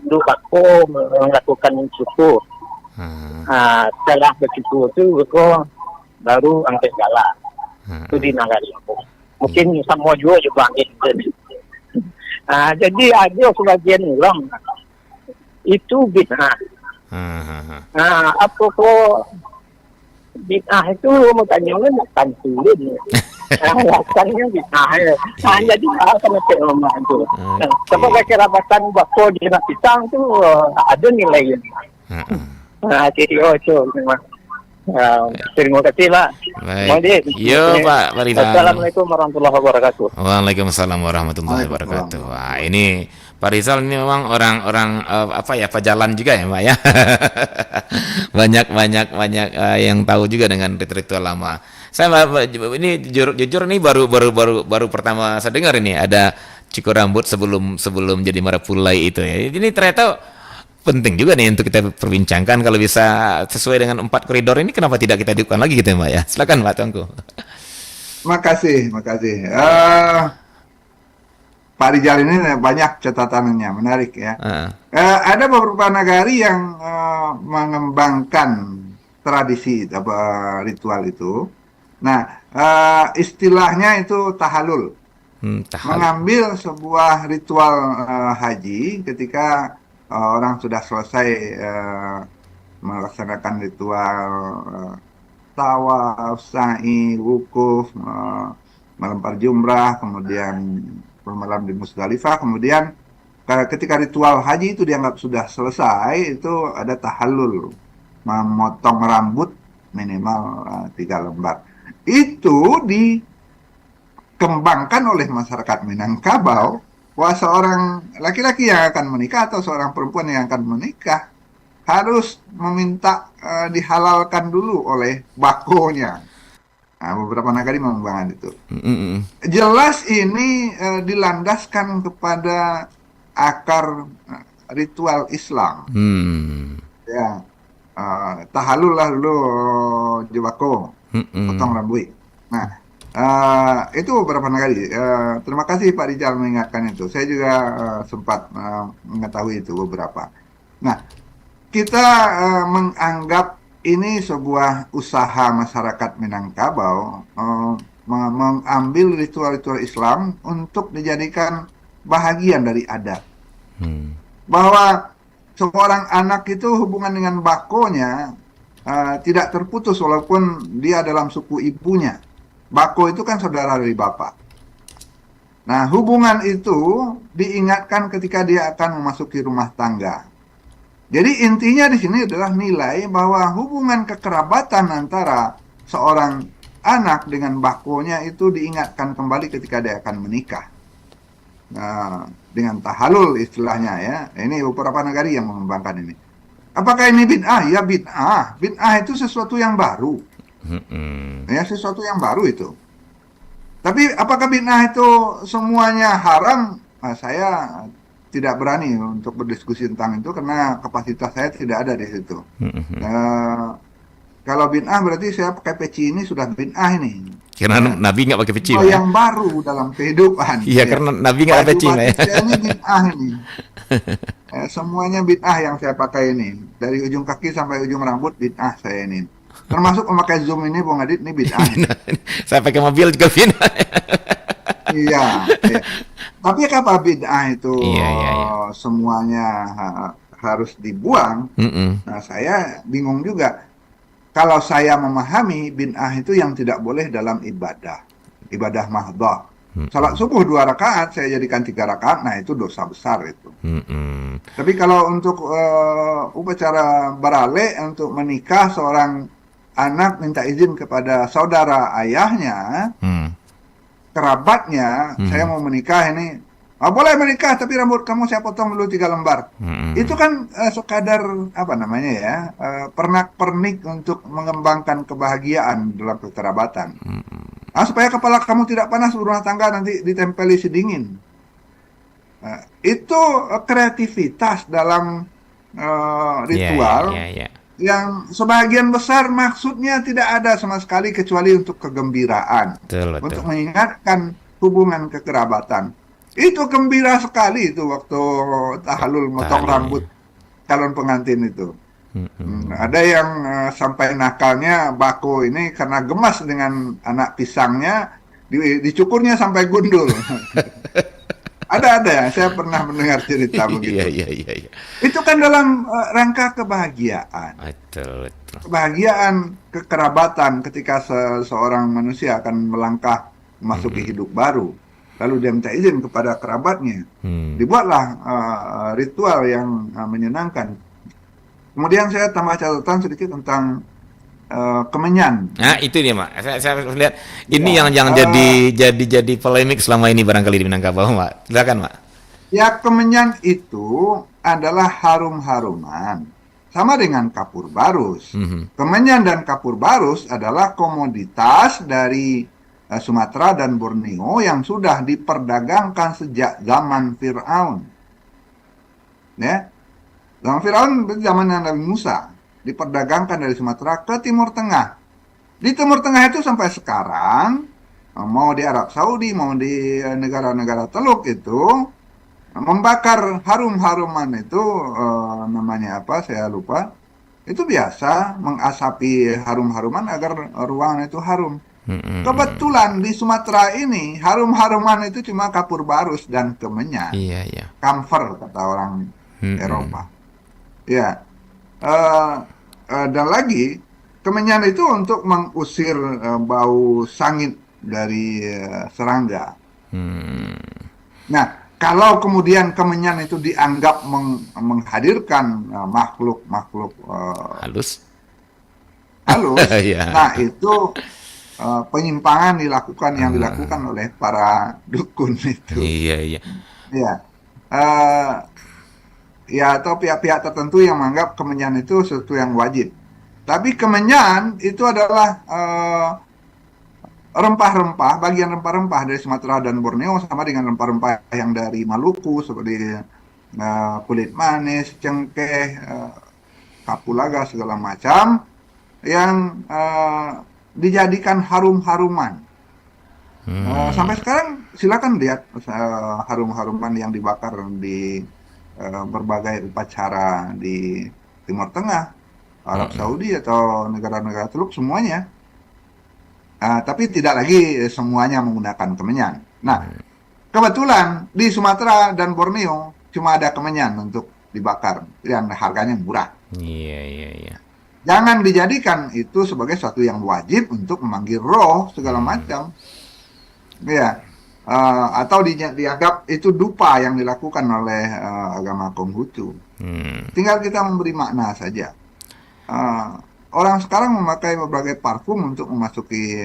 Bako melakukan suku. Setelah begitu itu baru angkat gala itu di Nagari. Mungkin semua juga angkat. Jadi ada sebagian orang itu bid'ah. Apa kok bid'ah itu makanya bukan turun. Alasannya bid'ah. Jadi sama perumahan itu. Sebagai kerabatan Bako di Pisang itu ada nilainya. Jadi itu memang. Terima kasih Pak. Baik. Yo Pak Rizal. Assalamualaikum warahmatullahi wabarakatuh. Waalaikumsalam warahmatullahi wabarakatuh. Wah, ini Pak Rizal ini memang orang-orang pejalan juga ya Pak ya. banyak yang tahu juga dengan ritual lama. Saya ini jujur ini baru pertama saya dengar ini ada cukur rambut sebelum jadi Marapulai itu ya. Ini ternyata penting juga nih untuk kita perbincangkan. Kalau bisa sesuai dengan 4 koridor ini, kenapa tidak kita hidupkan lagi gitu ya Mbak ya? Silakan Pak Tuanku. Makasih. Pak Rizal ini banyak catatannya, menarik ya. Ada beberapa nagari yang mengembangkan tradisi ritual itu. Nah, istilahnya itu tahalul. Mengambil sebuah ritual haji ketika orang sudah selesai melaksanakan ritual tawaf, sa'i, wukuf, melempar jumrah, kemudian bermalam di Musdalifah, kemudian ketika ritual haji itu dianggap sudah selesai, itu ada tahallul, memotong rambut minimal 3 lembar. Itu dikembangkan oleh masyarakat Minangkabau. Wah, seorang laki-laki yang akan menikah atau seorang perempuan yang akan menikah harus meminta dihalalkan dulu oleh bakonya. Nah, beberapa nagari mengembangkan itu. Jelas ini dilandaskan kepada akar ritual Islam. Ya, tahallul lah dulu di bako, potong rambut. Nah, itu beberapa nagari. Terima kasih Pak Rizal mengingatkan itu. Saya juga sempat mengetahui itu beberapa. Nah, kita menganggap ini sebuah usaha masyarakat Minangkabau mengambil ritual-ritual Islam untuk dijadikan bahagian dari adat. Bahwa seorang anak itu hubungan dengan bakonya tidak terputus walaupun dia dalam suku ibunya. Bako itu kan saudara dari bapak. Nah, hubungan itu diingatkan ketika dia akan memasuki rumah tangga. Jadi intinya di sini adalah nilai bahwa hubungan kekerabatan antara seorang anak dengan bakonya itu diingatkan kembali ketika dia akan menikah. Nah, dengan tahallul istilahnya ya. Ini beberapa nagari yang mengembangkan ini. Apakah ini bid'ah? Ya bid'ah. Bid'ah itu sesuatu yang baru. Ya, sesuatu yang baru itu. Tapi apakah bid'ah itu semuanya haram? Nah, saya tidak berani untuk berdiskusi tentang itu karena kapasitas saya tidak ada di situ. Eh, Kalau bid'ah berarti saya pakai peci ini sudah bid'ah ini. Karena Nabi nggak pakai peci, Oh, Pak, ya? yang baru dalam kehidupan. Iya, karena Nabi nggak ada Baju peci, Pak, ya. batik saya ini bid'ah ini. Semuanya bid'ah yang saya pakai ini. Dari ujung kaki sampai ujung rambut bid'ah saya ini. Termasuk memakai zoom ini, Bung Adit, ini bid'ah. Saya pakai mobil juga bina. Iya, iya. Tapi apa bid'ah itu Iya, iya, iya. semuanya harus dibuang? Nah, saya bingung juga. Kalau saya memahami bid'ah itu yang tidak boleh dalam ibadah mahdhah. Salat subuh 2 rakaat, saya jadikan 3 rakaat, nah itu dosa besar itu. Tapi kalau untuk upacara barale, untuk menikah seorang anak minta izin kepada saudara ayahnya, kerabatnya, saya mau menikah ini, boleh menikah tapi rambut kamu saya potong dulu 3 lembar. Itu kan sekadar apa namanya ya, pernak-pernik untuk mengembangkan kebahagiaan dalam kekerabatan. Supaya kepala kamu tidak panas berumah tangga nanti ditempeli sedingin. Itu kreativitas dalam ritual. Yang sebagian besar maksudnya tidak ada sama sekali kecuali untuk kegembiraan, untuk mengingatkan hubungan kekerabatan. Itu gembira sekali itu waktu tahallul motong rambut calon pengantin itu. Ada yang sampai nakalnya bako ini karena gemas dengan anak pisangnya, dicukurnya sampai gundul. Ada ya, saya pernah mendengar cerita begitu. Iya. Itu kan dalam rangka kebahagiaan. Betul. Kebahagiaan kekerabatan ketika seorang manusia akan melangkah memasuki hidup baru. Lalu dia minta izin kepada kerabatnya. Dibuatlah ritual yang menyenangkan. Kemudian saya tambah catatan sedikit tentang kemenyan. Nah, itu dia, Mak. Saya lihat ini yang jadi polemik selama ini barangkali di Minangkabau, Mak. Silakan, Mak. Ya, kemenyan itu adalah harum-haruman. Sama dengan kapur barus. Kemenyan dan kapur barus adalah komoditas dari Sumatera dan Borneo yang sudah diperdagangkan sejak zaman Fir'aun. Ya. Zaman Fir'aun zaman Nabi Musa. Diperdagangkan dari Sumatera ke Timur Tengah. Di Timur Tengah itu sampai sekarang, mau di Arab Saudi, mau di negara-negara Teluk itu, membakar harum-haruman itu, namanya apa, saya lupa. Itu biasa, mengasapi harum-haruman agar ruangan itu harum. Kebetulan di Sumatera ini, harum-haruman itu cuma kapur barus dan kemenyan. Iya. Camphor, kata orang Eropa. Ya. Dan lagi kemenyan itu untuk mengusir bau sangit dari serangga. Nah, kalau kemudian kemenyan itu dianggap menghadirkan makhluk-makhluk halus, nah itu penyimpangan yang dilakukan oleh para dukun itu. Iya. Ya. Ya, atau pihak-pihak tertentu yang menganggap kemenyan itu sesuatu yang wajib. Tapi kemenyan itu adalah rempah-rempah, bagian rempah-rempah dari Sumatera dan Borneo sama dengan rempah-rempah yang dari Maluku seperti kulit manis, cengkeh, kapulaga segala macam yang dijadikan harum-haruman. Sampai sekarang silakan lihat harum-haruman yang dibakar di berbagai upacara di Timur Tengah, Arab Saudi atau negara-negara Teluk semuanya. Tapi tidak lagi semuanya menggunakan kemenyan. Nah, kebetulan di Sumatera dan Borneo cuma ada kemenyan untuk dibakar yang harganya murah. Iya. Jangan dijadikan itu sebagai sesuatu yang wajib untuk memanggil roh segala macam. Ya. Atau dianggap itu dupa yang dilakukan oleh agama Konghucu. Tinggal kita memberi makna saja. Orang sekarang memakai berbagai parfum untuk memasuki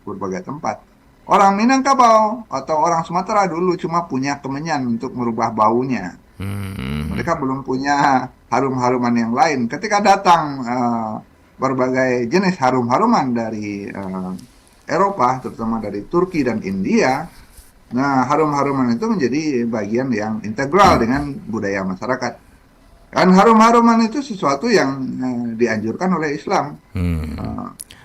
berbagai tempat. Orang Minangkabau atau orang Sumatera dulu cuma punya kemenyan untuk merubah baunya. Mereka belum punya harum-haruman yang lain. Ketika datang berbagai jenis harum-haruman dari Eropa, terutama dari Turki dan India. Nah, harum-haruman itu menjadi bagian yang integral dengan budaya masyarakat. Kan harum-haruman itu sesuatu yang dianjurkan oleh Islam.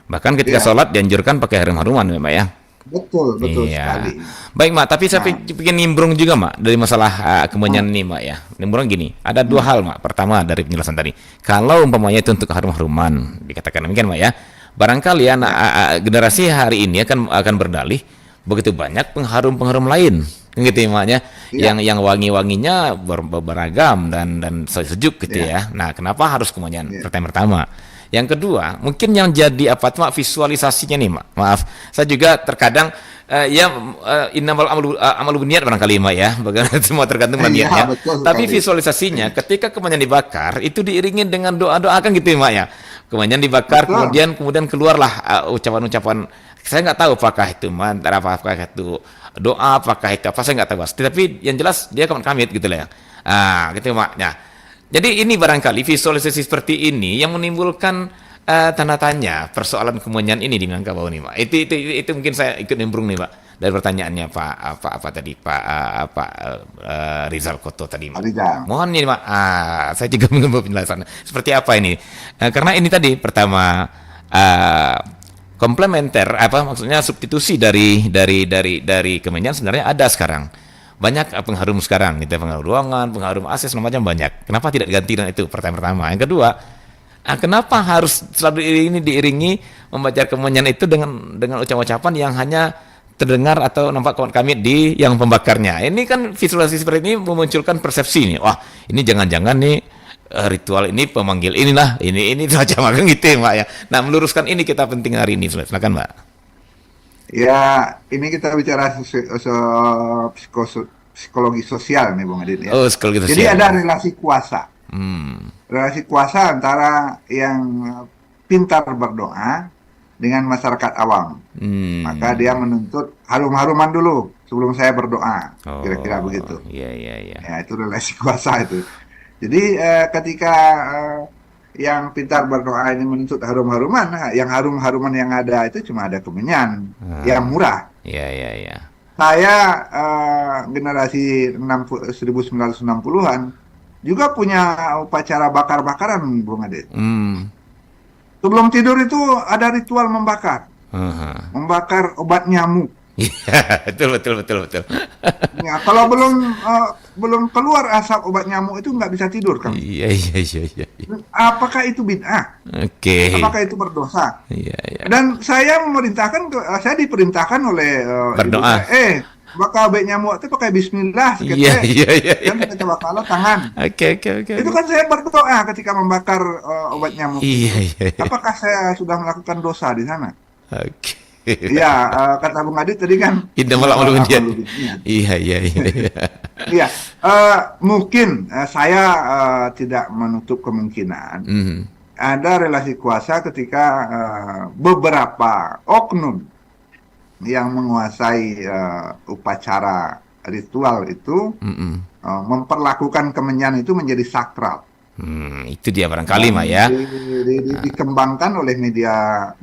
Bahkan ketika Ya, sholat dianjurkan pakai harum-haruman ya, Mak ya. betul, betul Iya. sekali. Baik, Mak, tapi saya Nah, pengen nimbrung juga, Mak, dari masalah kemenyan ini, Mak ya. Nimbrung gini, ada dua hal, Mak. Pertama dari penjelasan tadi. Kalau umpamanya itu untuk harum-haruman, dikatakan demikian, Mak ya. Barangkali anak generasi hari ini akan berdalih begitu banyak pengharum-pengharum lain. Gitu ya, Mak ya. iya, Yang wangi-wanginya beragam dan sejuk gitu iya, ya. Nah, kenapa harus kemenyan? iya. Pertama. Yang kedua, mungkin yang jadi apa tuh, Mak, visualisasinya nih, Mak. Maaf, saya juga terkadang innamal amalu niat barangkali, Mak ya. Bagaimana semua tergantung dengan Iya, niatnya. betul Tapi sekali. visualisasinya ketika kemenyan dibakar itu diiringi dengan doa-doa kan gitu ya, Mak ya. Kemenyan dibakar, Betul. kemudian keluarlah ucapan-ucapan. Saya nggak tahu apakah itu mantra, apakah itu doa, apakah itu apa, saya nggak tahu, Mas. Tapi yang jelas dia kamit gitu lah ya. Gitu, Mak. Nah, jadi ini barangkali visualisasi seperti ini yang menimbulkan tanda tanya persoalan kemenyan ini di Minangkabau nih, Pak. Itu mungkin saya ikut nimbrung nih, Pak, dari pertanyaannya apa tadi Rizal Koto tadi, Pak. Rizal. Mohon nih, Pak. Saya juga menunggu penjelasan seperti apa ini. Karena ini tadi pertama ah, komplementer apa maksudnya substitusi dari kemenyan sebenarnya ada sekarang. Banyak pengharum sekarang gitu, pengharum ruangan, pengharum AC segala macam banyak. Kenapa tidak diganti dengan itu? Pertama. Yang kedua, kenapa harus selalu ini diiringi membaca kemenyan itu dengan ucapan-ucapan yang hanya terdengar atau nampak kawan kami di yang pembakarnya. Ini kan visualisasi seperti ini memunculkan persepsi nih. Wah, ini jangan-jangan nih ritual ini pemanggil inilah ini macam apa gitu ya, Mbak ya. Nah, meluruskan ini kita penting hari ini. Silakan, Mbak. Ya, ini kita bicara psikologi sosial nih, Bung Adit ya. Oh, sekali gitu Jadi siap. ada relasi kuasa. Hmm. Relasi kuasa antara yang pintar berdoa dengan masyarakat awam. Maka dia Hmm. menuntut harum-haruman dulu sebelum saya berdoa. Kira-kira Oh, begitu. iya. Ya, itu relasi kuasa itu. Jadi ketika yang pintar berdoa ini menuntut harum-haruman, nah, yang harum-haruman yang ada itu cuma ada kemenyan yang murah. Iya. Saya generasi 1960-an juga punya upacara bakar-bakaran, Bung Ade. Hmm. Sebelum tidur itu ada ritual membakar, Aha. membakar obat nyamuk. Iya, betul. Ya, kalau belum keluar asap obat nyamuk itu nggak bisa tidur kan? Iya. Apakah itu bid'ah? Oke. Apakah itu berdosa? Iya. Dan saya saya diperintahkan oleh ibu Berdoa. saya, bakal obat nyamuk itu pakai Bismillah Iya. seketek. Dan kita bakal tangan. Oke. Itu kan saya berdoa ketika membakar obat nyamuk Iya. itu. Apakah saya sudah melakukan dosa di sana? Oke. Iya, kata Bung Adit tadi kan. Innamal a'malu binniyat. Iya. Iya. Iya, mungkin saya tidak menutup kemungkinan Mhm. ada relasi kuasa ketika beberapa oknum yang menguasai upacara ritual itu Mhm. memperlakukan kemenyan itu menjadi sakral. Itu dia barangkali, Dan Mak ya. dikembangkan oleh media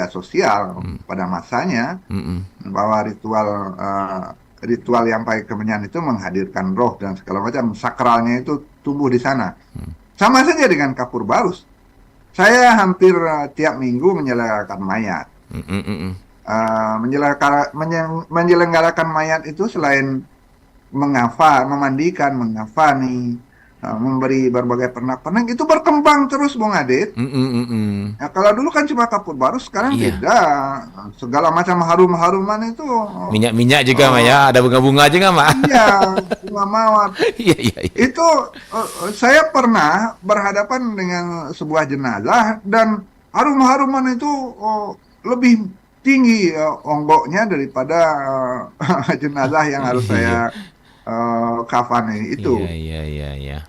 sosial pada masanya Mhm. bahwa ritual yang pakai kemenyan itu menghadirkan roh dan segala macam, sakralnya itu tumbuh di sana. Sama saja dengan kapur barus. Saya hampir tiap minggu menyelenggarakan mayat. Mhm. Menyelenggarakan mayat itu selain memandikan, mengafani, memberi berbagai pernak-pernik, itu berkembang terus, Bung Adit. Mhm. Ya, kalau dulu kan cuma kapur barus, sekarang Iya. beda. Segala macam harum-haruman itu. Minyak juga, Mak ya. Ada bunga-bunga juga, Mak. Iya, bunga mawar. Iya. Itu saya pernah berhadapan dengan sebuah jenazah dan harum-haruman itu lebih tinggi onggoknya daripada jenazah yang harus saya kafani itu. Iya.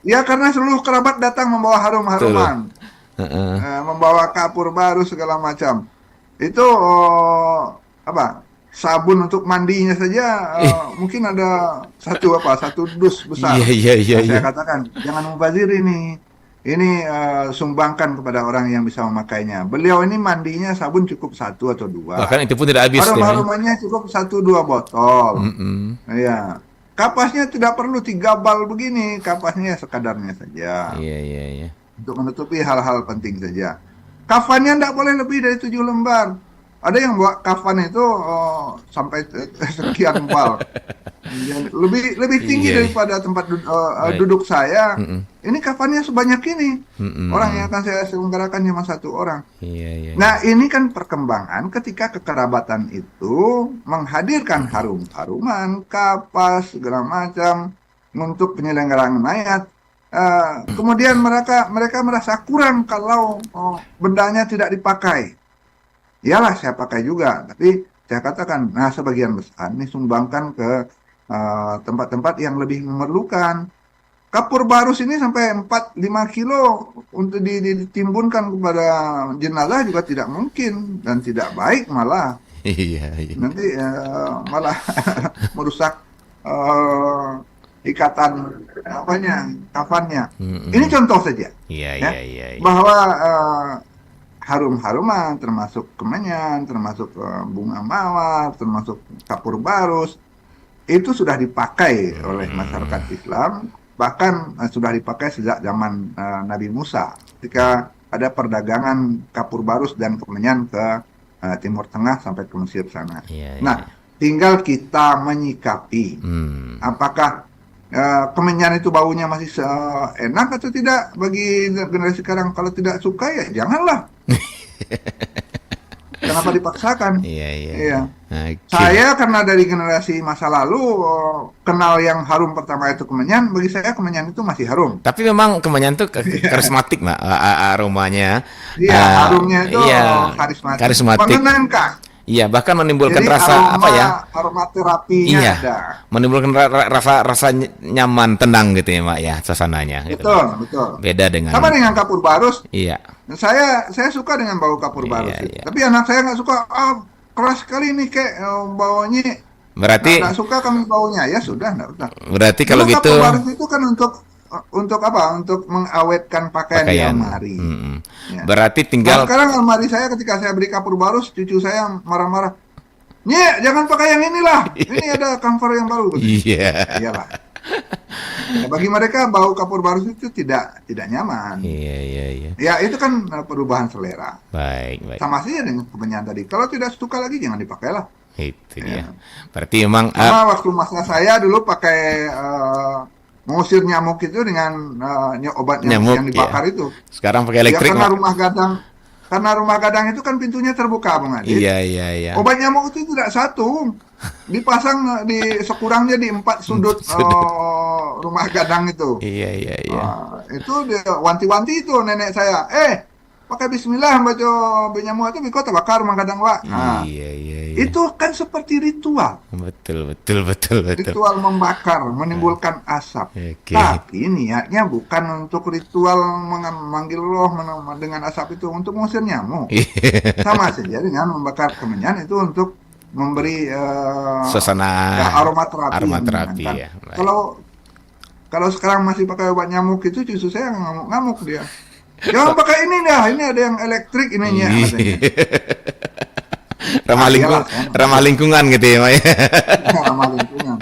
Ya, karena seluruh kerabat datang membawa harum-haruman, Heeh. membawa kapur baru segala macam. Itu sabun untuk mandinya saja mungkin ada satu dus besar. Iya. Saya katakan jangan mubazir ini. ini sumbangkan kepada orang yang bisa memakainya. Beliau ini mandinya sabun cukup 1 atau 2. Bahkan itu pun tidak habis. Harum-harumannya cukup 1-2 botol. Ya, kapasnya tidak perlu 3 bal begini, kapasnya sekadarnya saja. Iya. Untuk menutupi hal-hal penting saja. Kafannya tidak boleh lebih dari 7 lembar. Ada yang buat kafan itu sampai sekian bal. Lebih tinggi daripada tempat duduk saya. Ini kafannya sebanyak ini. Orang yang akan saya selenggarakan cuma 1 orang. Iya. Nah, ini kan perkembangan ketika kekerabatan itu menghadirkan harum-haruman, kapas, segala macam untuk penyelenggaraan mayat. Kemudian mereka merasa kurang kalau bendanya tidak dipakai. Iyalah, saya pakai juga, tapi saya katakan, nah sebagian besar ini sumbangkan ke tempat-tempat yang lebih memerlukan. Kapur barus ini sampai 4-5 kilo untuk ditimbunkan kepada jenazah juga tidak mungkin dan tidak baik malah. Iya. Nanti malah merusak ikatan kafannya. Ini contoh saja. Iya. Bahwa harum-haruman, termasuk kemenyan, termasuk bunga mawar, termasuk kapur barus, itu sudah dipakai oleh masyarakat Islam, bahkan sudah dipakai sejak zaman Nabi Musa, ketika ada perdagangan kapur barus dan kemenyan ke Timur Tengah sampai ke Mesir sana. Nah, tinggal kita menyikapi apakah kemenyan itu baunya masih enak atau tidak bagi generasi sekarang. Kalau tidak suka ya janganlah. Kenapa dipaksakan? Iya. Okay. Saya karena dari generasi masa lalu kenal yang harum pertama itu kemenyan. Bagi saya kemenyan itu masih harum. Tapi memang kemenyan itu karismatik, Mbak, aromanya. Iya, harumnya itu karismatik. Mengenangkan. Iya, bahkan menimbulkan jadi rasa aromaterapinya ada. Menimbulkan rasa nyaman, tenang gitu ya, Mbak ya, suasananya. Betul. Beda dengan sama dengan kapur barus. Iya. Saya suka dengan bau kapur barus. Iya. Tapi anak saya nggak suka. Keras sekali nih kayak baunya. Berarti nggak suka kami baunya. Ya sudah, nggak usah. Berarti kalau gitu kapur barus itu kan untuk apa? Untuk mengawetkan pakaian di lemari. Ya. Berarti tinggal. Nah, sekarang almari saya ketika saya beli kapur barus, cucu saya marah-marah. Nye, jangan pakai yang inilah. Ini ada comfort yang baru. Iya. Iyalah. Ya, bagi mereka bau kapur barus itu tidak nyaman. Iya. Ya itu kan perubahan selera. Baik. Sama saja dengan kemenyan tadi. Kalau tidak suka lagi jangan dipakailah. Itu dia. Berarti memang. Sama waktu masa saya dulu pakai mengusir nyamuk itu dengan obat nyamuk yang dibakar itu. Sekarang pakai elektrik. Ya, karena rumah gadang itu kan pintunya terbuka, Bang Adit. Iya. Obat nyamuk itu tidak satu, dipasang sekurangnya di 4 sudut rumah gadang itu. Iya. Itu dia wanti-wanti itu nenek saya. Pakai bismillah baca nyamuk itu biko terbakar rumah gadang, Pak. Nah, iya. Itu kan seperti ritual. Betul. Ritual membakar, menimbulkan asap. Okay. Tapi niatnya bukan untuk ritual memanggil roh dengan asap itu untuk mengusir nyamuk. Sama saja dengan membakar kemenyan itu untuk memberi suasana aromaterapi. Ya. Kalau sekarang masih pakai obat nyamuk itu justru saya ngamuk dia. Jangan pakai ini dah, ini ada yang elektrik ininya katanya. Ramah lingkungan gitu ya, Pak. Ramah lingkungan.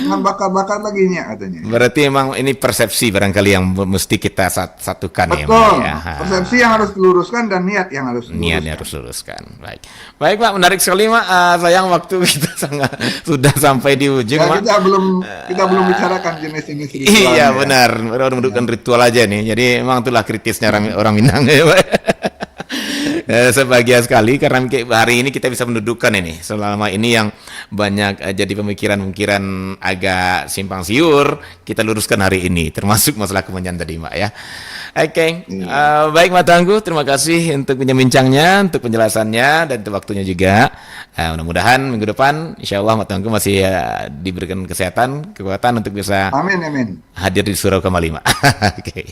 Jangan bakar-bakar lagi katanya. Berarti emang ini persepsi barangkali yang mesti kita satukan. Betul. Ya. Persepsi yang harus diluruskan dan niat yang harus diluruskan. Niat harus diluruskan. Baik Pak, menarik sekali, Pak. Sayang waktu kita sudah sampai di ujung, Pak. Kita belum bicarakan jenis-jenis ritual. Iya, benar. Baru menunjukkan ritual aja nih. Jadi emang itulah kritisnya orang Minang ya, Pak. Saya bahagia sekali karena hari ini kita bisa mendudukkan ini selama ini yang banyak jadi pemikiran agak simpang siur kita luruskan hari ini termasuk masalah kemenyan tadi, Mbak ya. Oke. Baik Mbak Tangguh, terima kasih untuk bincang-bincangnya, untuk penjelasannya dan untuk waktunya juga. Mudah-mudahan minggu depan insya Allah Mbak Tangguh masih diberikan kesehatan, kekuatan untuk bisa amin hadir di surau kembali, Mbak. Oke.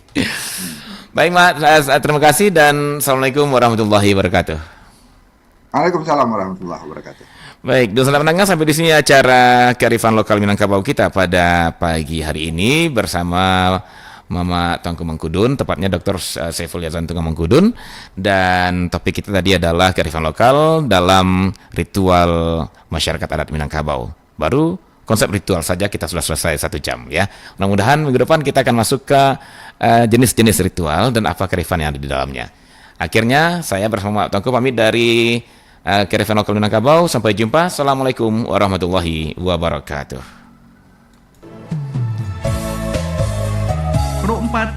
Baik, Mak, terima kasih dan Assalamualaikum warahmatullahi wabarakatuh. Waalaikumsalam warahmatullahi wabarakatuh. Baik, dosen pendengar, sampai di sini acara kearifan lokal Minangkabau kita pada pagi hari ini bersama Mama Tuanku Mangkudun, tepatnya Dr. Saiful Yazan Tunggal Mangkudun. Dan topik kita tadi adalah kearifan lokal dalam ritual masyarakat adat Minangkabau. Baru konsep ritual saja kita sudah selesai 1 jam ya. Mudah-mudahan minggu depan kita akan masuk ke jenis-jenis ritual dan apa kearifan yang ada di dalamnya. Akhirnya saya bersama Tuanku pamit dari kearifan lokal Minangkabau. Sampai jumpa. Assalamualaikum warahmatullahi wabarakatuh. Pro 4